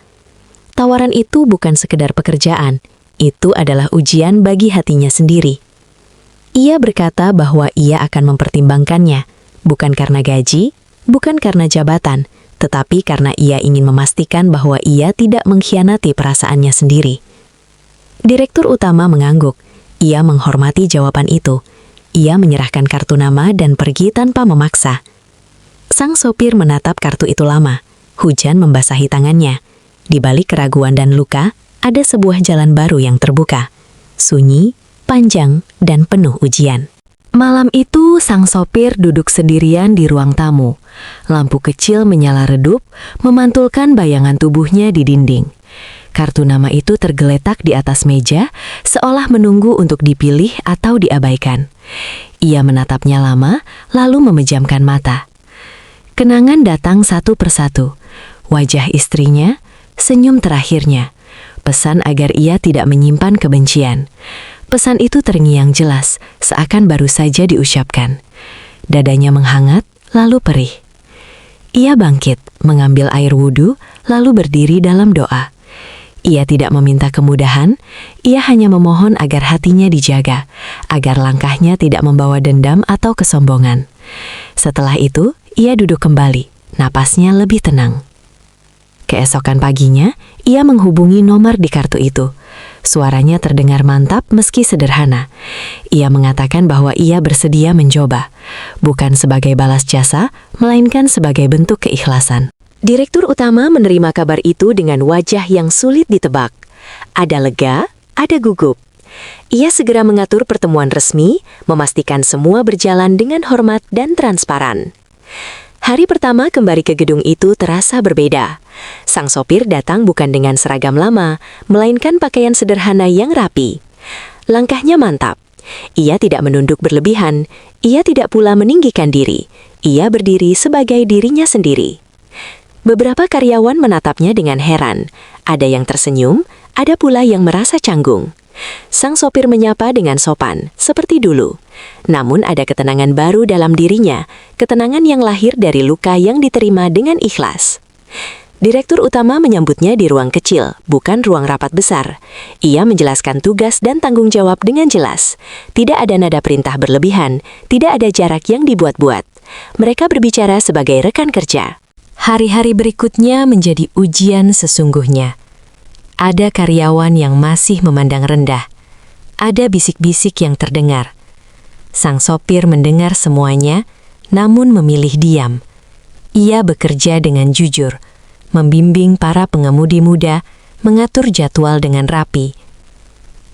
Tawaran itu bukan sekedar pekerjaan, itu adalah ujian bagi hatinya sendiri. Ia berkata bahwa ia akan mempertimbangkannya, bukan karena gaji, bukan karena jabatan, tetapi karena ia ingin memastikan bahwa ia tidak mengkhianati perasaannya sendiri. Direktur utama mengangguk. Ia menghormati jawaban itu. Ia menyerahkan kartu nama dan pergi tanpa memaksa. Sang sopir menatap kartu itu lama. Hujan membasahi tangannya. Di balik keraguan dan luka, ada sebuah jalan baru yang terbuka. Sunyi, panjang, dan penuh ujian. Malam itu, sang sopir duduk sendirian di ruang tamu. Lampu kecil menyala redup, memantulkan bayangan tubuhnya di dinding. Kartu nama itu tergeletak di atas meja, seolah menunggu untuk dipilih atau diabaikan. Ia menatapnya lama, lalu memejamkan mata. Kenangan datang satu persatu. Wajah istrinya, senyum terakhirnya. Pesan agar ia tidak menyimpan kebencian. Pesan itu terngiang jelas, seakan baru saja diucapkan. Dadanya menghangat, lalu perih. Ia bangkit, mengambil air wudhu, lalu berdiri dalam doa. Ia tidak meminta kemudahan, ia hanya memohon agar hatinya dijaga, agar langkahnya tidak membawa dendam atau kesombongan. Setelah itu, ia duduk kembali, napasnya lebih tenang. Keesokan paginya, ia menghubungi nomor di kartu itu. Suaranya terdengar mantap meski sederhana. Ia mengatakan bahwa ia bersedia mencoba, bukan sebagai balas jasa, melainkan sebagai bentuk keikhlasan. Direktur utama menerima kabar itu dengan wajah yang sulit ditebak. Ada lega, ada gugup. Ia segera mengatur pertemuan resmi, memastikan semua berjalan dengan hormat dan transparan. Hari pertama kembali ke gedung itu terasa berbeda. Sang sopir datang bukan dengan seragam lama, melainkan pakaian sederhana yang rapi. Langkahnya mantap. Ia tidak menunduk berlebihan, ia tidak pula meninggikan diri. Ia berdiri sebagai dirinya sendiri. Beberapa karyawan menatapnya dengan heran. Ada yang tersenyum, ada pula yang merasa canggung. Sang sopir menyapa dengan sopan, seperti dulu. Namun ada ketenangan baru dalam dirinya, ketenangan yang lahir dari luka yang diterima dengan ikhlas. Direktur utama menyambutnya di ruang kecil, bukan ruang rapat besar. Ia menjelaskan tugas dan tanggung jawab dengan jelas. Tidak ada nada perintah berlebihan, tidak ada jarak yang dibuat-buat. Mereka berbicara sebagai rekan kerja. Hari-hari berikutnya menjadi ujian sesungguhnya. Ada karyawan yang masih memandang rendah. Ada bisik-bisik yang terdengar. Sang sopir mendengar semuanya, namun memilih diam. Ia bekerja dengan jujur, membimbing para pengemudi muda, mengatur jadwal dengan rapi.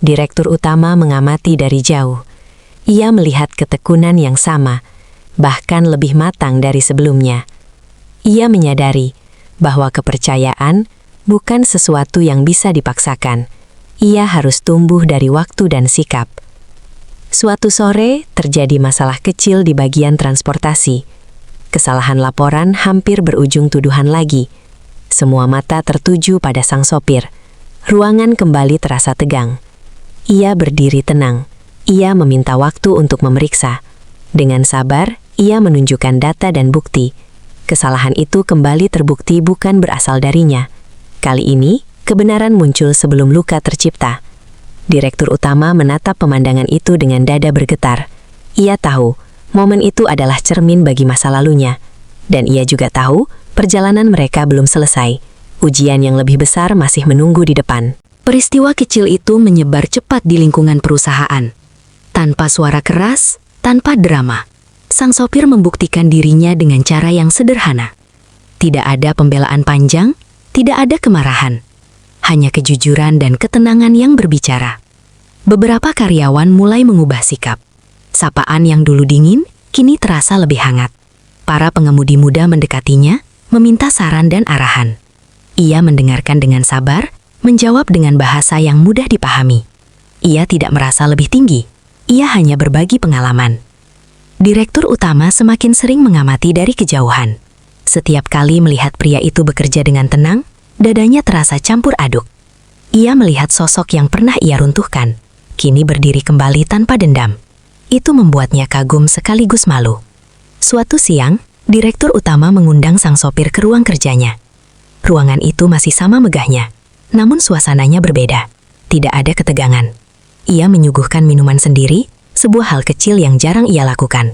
Direktur utama mengamati dari jauh. Ia melihat ketekunan yang sama, bahkan lebih matang dari sebelumnya. Ia menyadari bahwa kepercayaan bukan sesuatu yang bisa dipaksakan. Ia harus tumbuh dari waktu dan sikap. Suatu sore, terjadi masalah kecil di bagian transportasi. Kesalahan laporan hampir berujung tuduhan lagi. Semua mata tertuju pada sang sopir. Ruangan kembali terasa tegang. Ia berdiri tenang. Ia meminta waktu untuk memeriksa. Dengan sabar, ia menunjukkan data dan bukti. Kesalahan itu kembali terbukti bukan berasal darinya. Kali ini, kebenaran muncul sebelum luka tercipta. Direktur utama menatap pemandangan itu dengan dada bergetar. Ia tahu, momen itu adalah cermin bagi masa lalunya. Dan ia juga tahu, perjalanan mereka belum selesai. Ujian yang lebih besar masih menunggu di depan. Peristiwa kecil itu menyebar cepat di lingkungan perusahaan. Tanpa suara keras, tanpa drama, sang sopir membuktikan dirinya dengan cara yang sederhana. Tidak ada pembelaan panjang, tidak ada kemarahan. Hanya kejujuran dan ketenangan yang berbicara. Beberapa karyawan mulai mengubah sikap. Sapaan yang dulu dingin, kini terasa lebih hangat. Para pengemudi muda mendekatinya, meminta saran dan arahan. Ia mendengarkan dengan sabar, menjawab dengan bahasa yang mudah dipahami. Ia tidak merasa lebih tinggi, ia hanya berbagi pengalaman. Direktur utama semakin sering mengamati dari kejauhan. Setiap kali melihat pria itu bekerja dengan tenang, dadanya terasa campur aduk. Ia melihat sosok yang pernah ia runtuhkan, kini berdiri kembali tanpa dendam. Itu membuatnya kagum sekaligus malu. Suatu siang, direktur utama mengundang sang sopir ke ruang kerjanya. Ruangan itu masih sama megahnya, namun suasananya berbeda. Tidak ada ketegangan. Ia menyuguhkan minuman sendiri, sebuah hal kecil yang jarang ia lakukan.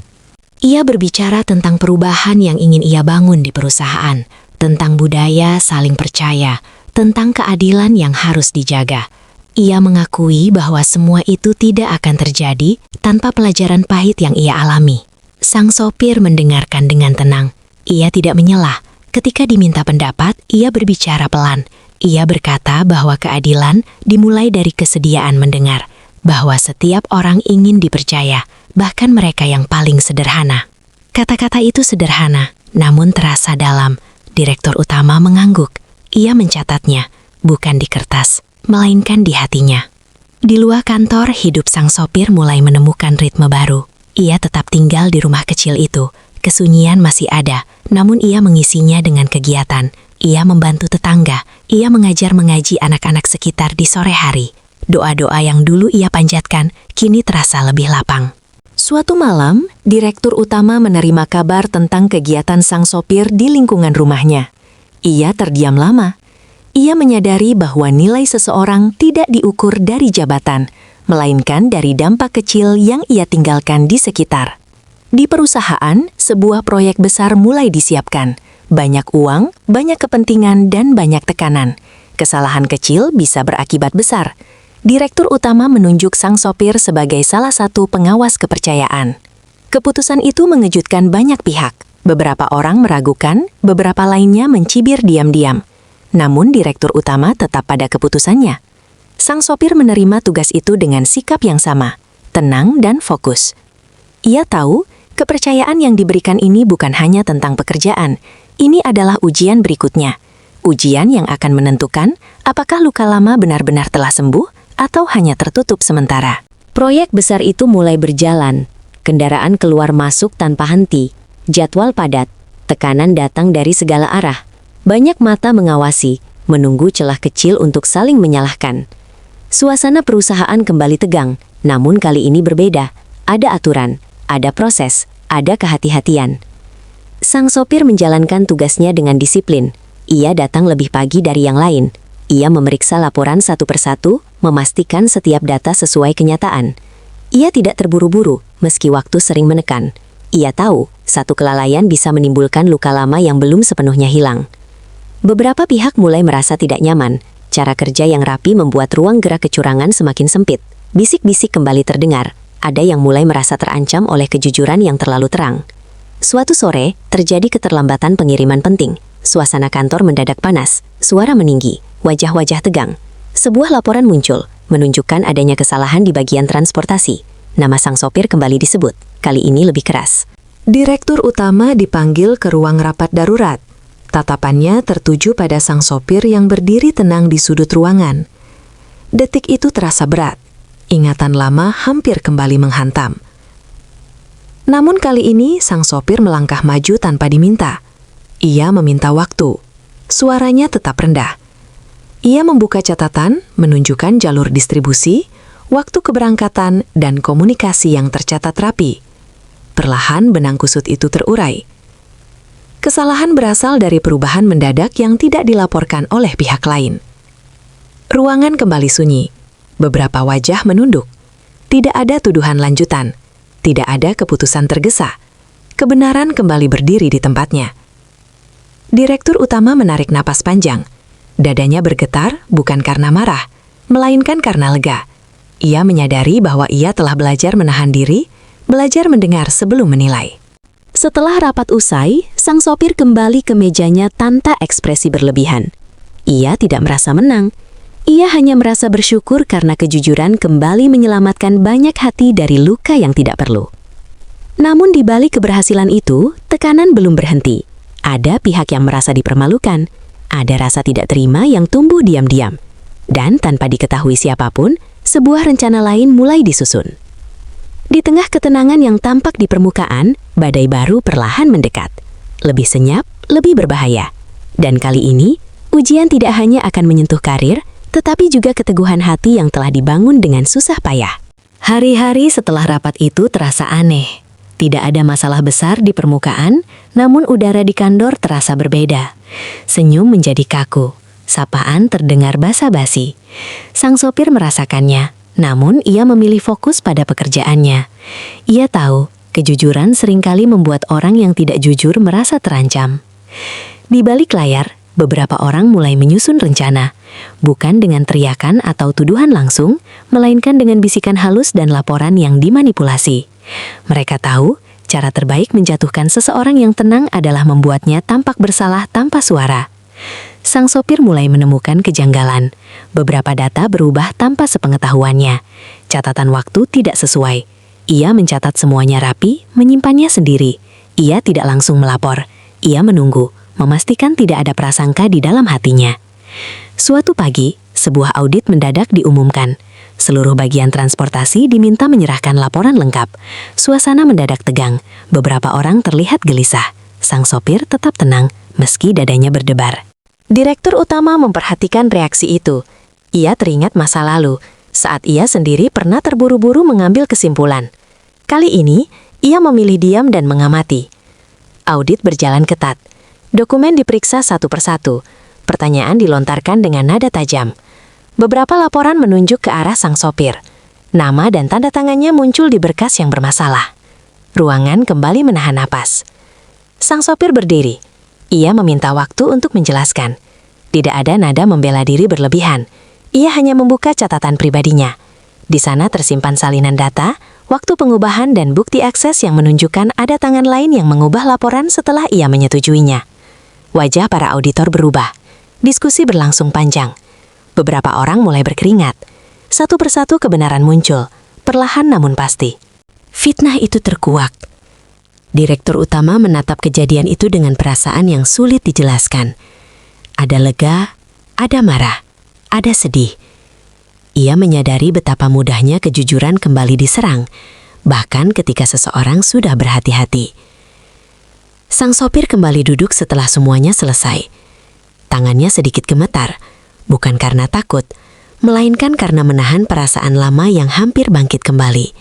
Ia berbicara tentang perubahan yang ingin ia bangun di perusahaan, tentang budaya saling percaya, tentang keadilan yang harus dijaga. Ia mengakui bahwa semua itu tidak akan terjadi tanpa pelajaran pahit yang ia alami. Sang sopir mendengarkan dengan tenang. Ia tidak menyela. Ketika diminta pendapat, ia berbicara pelan. Ia berkata bahwa keadilan dimulai dari kesediaan mendengar, bahwa setiap orang ingin dipercaya, bahkan mereka yang paling sederhana. Kata-kata itu sederhana, namun terasa dalam. Direktur utama mengangguk. Ia mencatatnya, bukan di kertas, melainkan di hatinya. Di luar kantor, hidup sang sopir mulai menemukan ritme baru. Ia tetap tinggal di rumah kecil itu. Kesunyian masih ada, namun ia mengisinya dengan kegiatan. Ia membantu tetangga. Ia mengajar mengaji anak-anak sekitar di sore hari. Doa-doa yang dulu ia panjatkan, kini terasa lebih lapang. Suatu malam, direktur utama menerima kabar tentang kegiatan sang sopir di lingkungan rumahnya. Ia terdiam lama. Ia menyadari bahwa nilai seseorang tidak diukur dari jabatan, melainkan dari dampak kecil yang ia tinggalkan di sekitar. Di perusahaan, sebuah proyek besar mulai disiapkan. Banyak uang, banyak kepentingan, dan banyak tekanan. Kesalahan kecil bisa berakibat besar. Direktur utama menunjuk sang sopir sebagai salah satu pengawas kepercayaan. Keputusan itu mengejutkan banyak pihak. Beberapa orang meragukan, beberapa lainnya mencibir diam-diam. Namun direktur utama tetap pada keputusannya. Sang sopir menerima tugas itu dengan sikap yang sama, tenang dan fokus. Ia tahu, kepercayaan yang diberikan ini bukan hanya tentang pekerjaan. Ini adalah ujian berikutnya. Ujian yang akan menentukan apakah luka lama benar-benar telah sembuh atau hanya tertutup sementara. Proyek besar itu mulai berjalan. Kendaraan keluar masuk tanpa henti. Jadwal padat. Tekanan datang dari segala arah. Banyak mata mengawasi, menunggu celah kecil untuk saling menyalahkan. Suasana perusahaan kembali tegang, namun kali ini berbeda. Ada aturan, ada proses, ada kehati-hatian. Sang sopir menjalankan tugasnya dengan disiplin. Ia datang lebih pagi dari yang lain. Ia memeriksa laporan satu persatu, memastikan setiap data sesuai kenyataan. Ia tidak terburu-buru, meski waktu sering menekan. Ia tahu, satu kelalaian bisa menimbulkan luka lama yang belum sepenuhnya hilang. Beberapa pihak mulai merasa tidak nyaman. Cara kerja yang rapi membuat ruang gerak kecurangan semakin sempit. Bisik-bisik kembali terdengar. Ada yang mulai merasa terancam oleh kejujuran yang terlalu terang. Suatu sore, terjadi keterlambatan pengiriman penting. Suasana kantor mendadak panas, suara meninggi, wajah-wajah tegang. Sebuah laporan muncul, menunjukkan adanya kesalahan di bagian transportasi. Nama sang sopir kembali disebut, kali ini lebih keras. Direktur utama dipanggil ke ruang rapat darurat. Tatapannya tertuju pada sang sopir yang berdiri tenang di sudut ruangan. Detik itu terasa berat. Ingatan lama hampir kembali menghantam. Namun kali ini sang sopir melangkah maju tanpa diminta. Ia meminta waktu. Suaranya tetap rendah. Ia membuka catatan, menunjukkan jalur distribusi, waktu keberangkatan, dan komunikasi yang tercatat rapi. Perlahan benang kusut itu terurai. Kesalahan berasal dari perubahan mendadak yang tidak dilaporkan oleh pihak lain. Ruangan kembali sunyi. Beberapa wajah menunduk. Tidak ada tuduhan lanjutan. Tidak ada keputusan tergesa. Kebenaran kembali berdiri di tempatnya. Direktur utama menarik napas panjang. Dadanya bergetar bukan karena marah, melainkan karena lega. Ia menyadari bahwa ia telah belajar menahan diri, belajar mendengar sebelum menilai. Setelah rapat usai, sang sopir kembali ke mejanya tanpa ekspresi berlebihan. Ia tidak merasa menang. Ia hanya merasa bersyukur karena kejujuran kembali menyelamatkan banyak hati dari luka yang tidak perlu. Namun di balik keberhasilan itu, tekanan belum berhenti. Ada pihak yang merasa dipermalukan, ada rasa tidak terima yang tumbuh diam-diam. Dan tanpa diketahui siapapun, sebuah rencana lain mulai disusun. Di tengah ketenangan yang tampak di permukaan, badai baru perlahan mendekat. Lebih senyap, lebih berbahaya. Dan kali ini, ujian tidak hanya akan menyentuh karir, tetapi juga keteguhan hati yang telah dibangun dengan susah payah. Hari-hari setelah rapat itu terasa aneh. Tidak ada masalah besar di permukaan, namun udara di kantor terasa berbeda. Senyum menjadi kaku, sapaan terdengar basa-basi. Sang sopir merasakannya. Namun, ia memilih fokus pada pekerjaannya. Ia tahu, kejujuran seringkali membuat orang yang tidak jujur merasa terancam. Di balik layar, beberapa orang mulai menyusun rencana. Bukan dengan teriakan atau tuduhan langsung, melainkan dengan bisikan halus dan laporan yang dimanipulasi. Mereka tahu, cara terbaik menjatuhkan seseorang yang tenang adalah membuatnya tampak bersalah tanpa suara. Sang sopir mulai menemukan kejanggalan. Beberapa data berubah tanpa sepengetahuannya. Catatan waktu tidak sesuai. Ia mencatat semuanya rapi, menyimpannya sendiri. Ia tidak langsung melapor. Ia menunggu, memastikan tidak ada prasangka di dalam hatinya. Suatu pagi, sebuah audit mendadak diumumkan. Seluruh bagian transportasi diminta menyerahkan laporan lengkap. Suasana mendadak tegang. Beberapa orang terlihat gelisah. Sang sopir tetap tenang, meski dadanya berdebar. Direktur utama memperhatikan reaksi itu. Ia teringat masa lalu, saat ia sendiri pernah terburu-buru mengambil kesimpulan. Kali ini, ia memilih diam dan mengamati. Audit berjalan ketat. Dokumen diperiksa satu persatu. Pertanyaan dilontarkan dengan nada tajam. Beberapa laporan menunjuk ke arah sang sopir. Nama dan tanda tangannya muncul di berkas yang bermasalah. Ruangan kembali menahan napas. Sang sopir berdiri. Ia meminta waktu untuk menjelaskan. Tidak ada nada membela diri berlebihan. Ia hanya membuka catatan pribadinya. Di sana tersimpan salinan data, waktu pengubahan dan bukti akses yang menunjukkan ada tangan lain yang mengubah laporan setelah ia menyetujuinya. Wajah para auditor berubah. Diskusi berlangsung panjang. Beberapa orang mulai berkeringat. Satu persatu kebenaran muncul, perlahan namun pasti. Fitnah itu terkuak. Direktur utama menatap kejadian itu dengan perasaan yang sulit dijelaskan. Ada lega, ada marah, ada sedih. Ia menyadari betapa mudahnya kejujuran kembali diserang, bahkan ketika seseorang sudah berhati-hati. Sang sopir kembali duduk setelah semuanya selesai. Tangannya sedikit gemetar, bukan karena takut, melainkan karena menahan perasaan lama yang hampir bangkit kembali.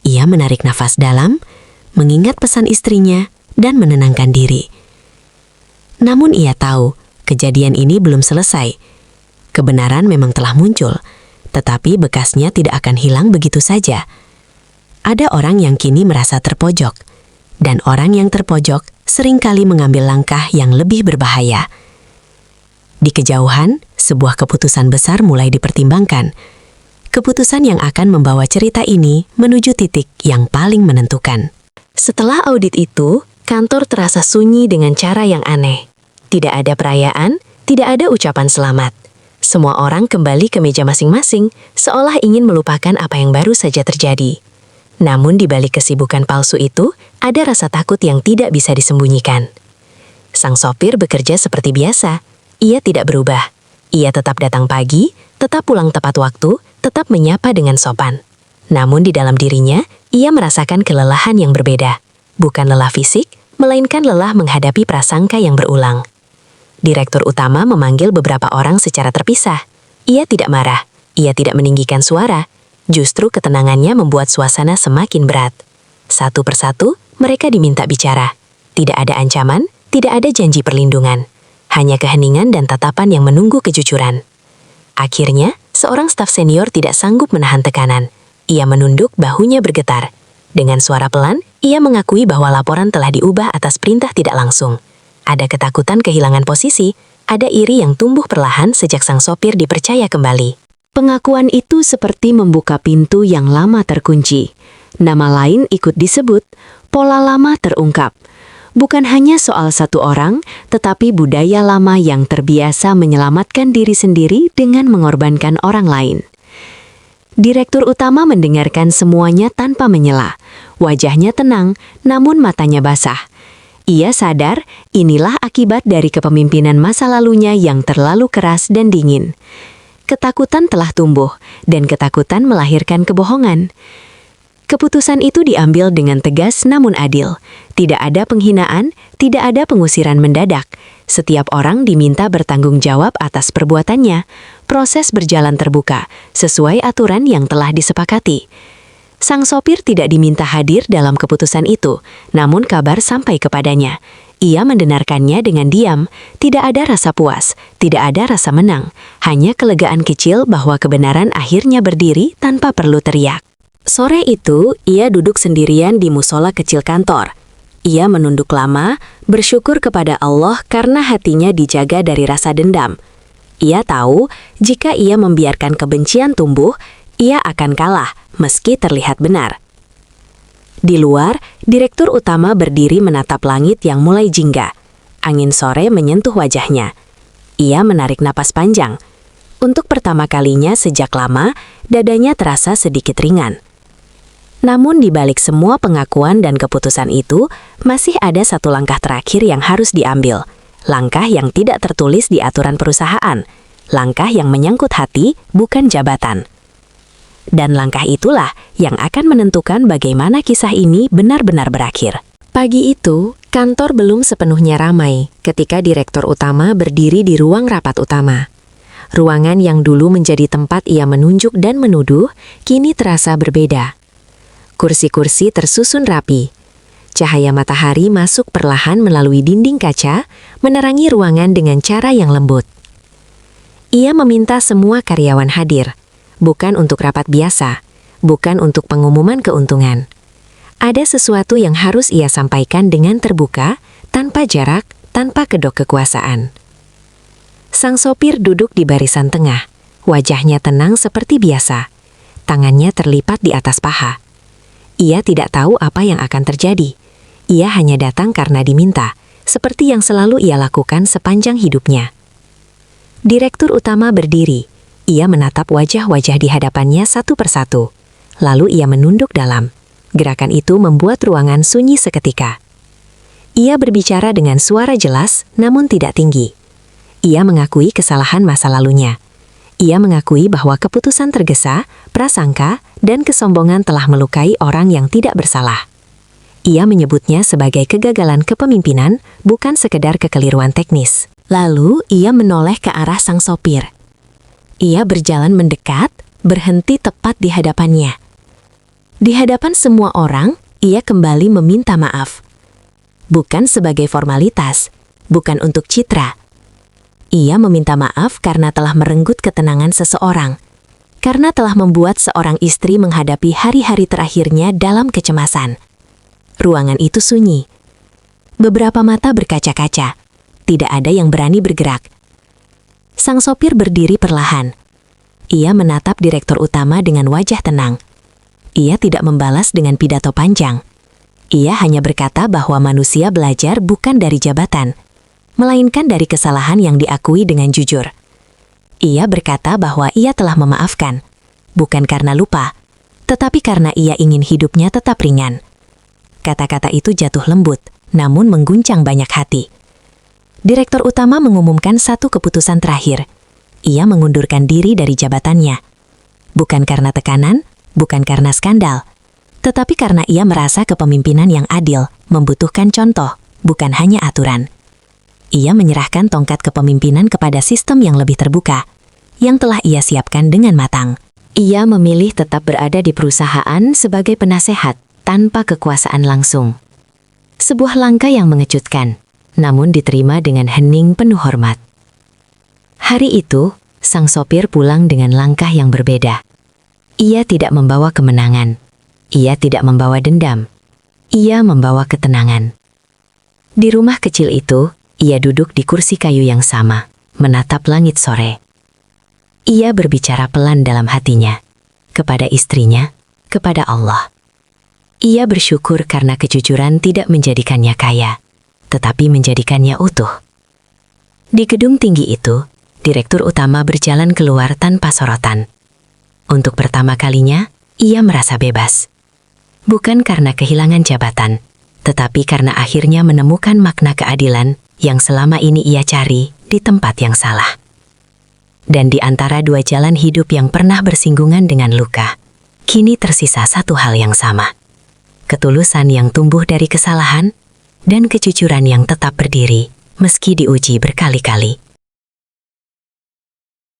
Ia menarik nafas dalam, mengingat pesan istrinya, dan menenangkan diri. Namun ia tahu, kejadian ini belum selesai. Kebenaran memang telah muncul, tetapi bekasnya tidak akan hilang begitu saja. Ada orang yang kini merasa terpojok, dan orang yang terpojok seringkali mengambil langkah yang lebih berbahaya. Di kejauhan, sebuah keputusan besar mulai dipertimbangkan. Keputusan yang akan membawa cerita ini menuju titik yang paling menentukan. Setelah audit itu, kantor terasa sunyi dengan cara yang aneh. Tidak ada perayaan, tidak ada ucapan selamat. Semua orang kembali ke meja masing-masing, seolah ingin melupakan apa yang baru saja terjadi. Namun di balik kesibukan palsu itu, ada rasa takut yang tidak bisa disembunyikan. Sang sopir bekerja seperti biasa. Ia tidak berubah. Ia tetap datang pagi, tetap pulang tepat waktu, tetap menyapa dengan sopan. Namun di dalam dirinya, ia merasakan kelelahan yang berbeda. Bukan lelah fisik, melainkan lelah menghadapi prasangka yang berulang. Direktur utama memanggil beberapa orang secara terpisah. Ia tidak marah, ia tidak meninggikan suara. Justru ketenangannya membuat suasana semakin berat. Satu persatu, mereka diminta bicara. Tidak ada ancaman, tidak ada janji perlindungan. Hanya keheningan dan tatapan yang menunggu kejujuran. Akhirnya, seorang staf senior tidak sanggup menahan tekanan. Ia menunduk, bahunya bergetar. Dengan suara pelan, ia mengakui bahwa laporan telah diubah atas perintah tidak langsung. Ada ketakutan kehilangan posisi, ada iri yang tumbuh perlahan sejak sang sopir dipercaya kembali. Pengakuan itu seperti membuka pintu yang lama terkunci. Nama lain ikut disebut, pola lama terungkap. Bukan hanya soal satu orang, tetapi budaya lama yang terbiasa menyelamatkan diri sendiri dengan mengorbankan orang lain. Direktur utama mendengarkan semuanya tanpa menyela. Wajahnya tenang, namun matanya basah. Ia sadar inilah akibat dari kepemimpinan masa lalunya yang terlalu keras dan dingin. Ketakutan telah tumbuh, dan ketakutan melahirkan kebohongan. Keputusan itu diambil dengan tegas namun adil. Tidak ada penghinaan, tidak ada pengusiran mendadak. Setiap orang diminta bertanggung jawab atas perbuatannya. Proses berjalan terbuka, sesuai aturan yang telah disepakati. Sang sopir tidak diminta hadir dalam keputusan itu, namun kabar sampai kepadanya. Ia mendengarkannya dengan diam, tidak ada rasa puas, tidak ada rasa menang, hanya kelegaan kecil bahwa kebenaran akhirnya berdiri tanpa perlu teriak. Sore itu, ia duduk sendirian di musola kecil kantor. Ia menunduk lama, bersyukur kepada Allah karena hatinya dijaga dari rasa dendam. Ia tahu, jika ia membiarkan kebencian tumbuh, ia akan kalah, meski terlihat benar. Di luar, direktur utama berdiri menatap langit yang mulai jingga. Angin sore menyentuh wajahnya. Ia menarik napas panjang. Untuk pertama kalinya sejak lama, dadanya terasa sedikit ringan. Namun di balik semua pengakuan dan keputusan itu, masih ada satu langkah terakhir yang harus diambil. Langkah yang tidak tertulis di aturan perusahaan. Langkah yang menyangkut hati, bukan jabatan. Dan langkah itulah yang akan menentukan bagaimana kisah ini benar-benar berakhir. Pagi itu, kantor belum sepenuhnya ramai ketika direktur utama berdiri di ruang rapat utama. Ruangan yang dulu menjadi tempat ia menunjuk dan menuduh, kini terasa berbeda. Kursi-kursi tersusun rapi. Cahaya matahari masuk perlahan melalui dinding kaca, menerangi ruangan dengan cara yang lembut. Ia meminta semua karyawan hadir, bukan untuk rapat biasa, bukan untuk pengumuman keuntungan. Ada sesuatu yang harus ia sampaikan dengan terbuka, tanpa jarak, tanpa kedok kekuasaan. Sang sopir duduk di barisan tengah, wajahnya tenang seperti biasa. Tangannya terlipat di atas paha. Ia tidak tahu apa yang akan terjadi. Ia hanya datang karena diminta, seperti yang selalu ia lakukan sepanjang hidupnya. Direktur utama berdiri. Ia menatap wajah-wajah di hadapannya satu persatu. Lalu ia menunduk dalam. Gerakan itu membuat ruangan sunyi seketika. Ia berbicara dengan suara jelas, namun tidak tinggi. Ia mengakui kesalahan masa lalunya. Ia mengakui bahwa keputusan tergesa, prasangka, dan kesombongan telah melukai orang yang tidak bersalah. Ia menyebutnya sebagai kegagalan kepemimpinan, bukan sekedar kekeliruan teknis. Lalu, ia menoleh ke arah sang sopir. Ia berjalan mendekat, berhenti tepat di hadapannya. Di hadapan semua orang, ia kembali meminta maaf. Bukan sebagai formalitas, bukan untuk citra. Ia meminta maaf karena telah merenggut ketenangan seseorang, karena telah membuat seorang istri menghadapi hari-hari terakhirnya dalam kecemasan. Ruangan itu sunyi. Beberapa mata berkaca-kaca. Tidak ada yang berani bergerak. Sang sopir berdiri perlahan. Ia menatap direktur utama dengan wajah tenang. Ia tidak membalas dengan pidato panjang. Ia hanya berkata bahwa manusia belajar bukan dari jabatan, melainkan dari kesalahan yang diakui dengan jujur. Ia berkata bahwa ia telah memaafkan, bukan karena lupa, tetapi karena ia ingin hidupnya tetap ringan. Kata-kata itu jatuh lembut, namun mengguncang banyak hati. Direktur utama mengumumkan satu keputusan terakhir. Ia mengundurkan diri dari jabatannya. Bukan karena tekanan, bukan karena skandal, tetapi karena ia merasa kepemimpinan yang adil membutuhkan contoh, bukan hanya aturan. Ia menyerahkan tongkat kepemimpinan kepada sistem yang lebih terbuka, yang telah ia siapkan dengan matang. Ia memilih tetap berada di perusahaan sebagai penasehat tanpa kekuasaan langsung. Sebuah langkah yang mengejutkan, namun diterima dengan hening penuh hormat. Hari itu, sang sopir pulang dengan langkah yang berbeda. Ia tidak membawa kemenangan. Ia tidak membawa dendam. Ia membawa ketenangan. Di rumah kecil itu, ia duduk di kursi kayu yang sama, menatap langit sore. Ia berbicara pelan dalam hatinya, kepada istrinya, kepada Allah. Ia bersyukur karena kejujuran tidak menjadikannya kaya, tetapi menjadikannya utuh. Di gedung tinggi itu, direktur utama berjalan keluar tanpa sorotan. Untuk pertama kalinya, ia merasa bebas. Bukan karena kehilangan jabatan, tetapi karena akhirnya menemukan makna keadilan yang selama ini ia cari di tempat yang salah. Dan di antara dua jalan hidup yang pernah bersinggungan dengan luka, kini tersisa satu hal yang sama. Ketulusan yang tumbuh dari kesalahan, dan kejujuran yang tetap berdiri meski diuji berkali-kali.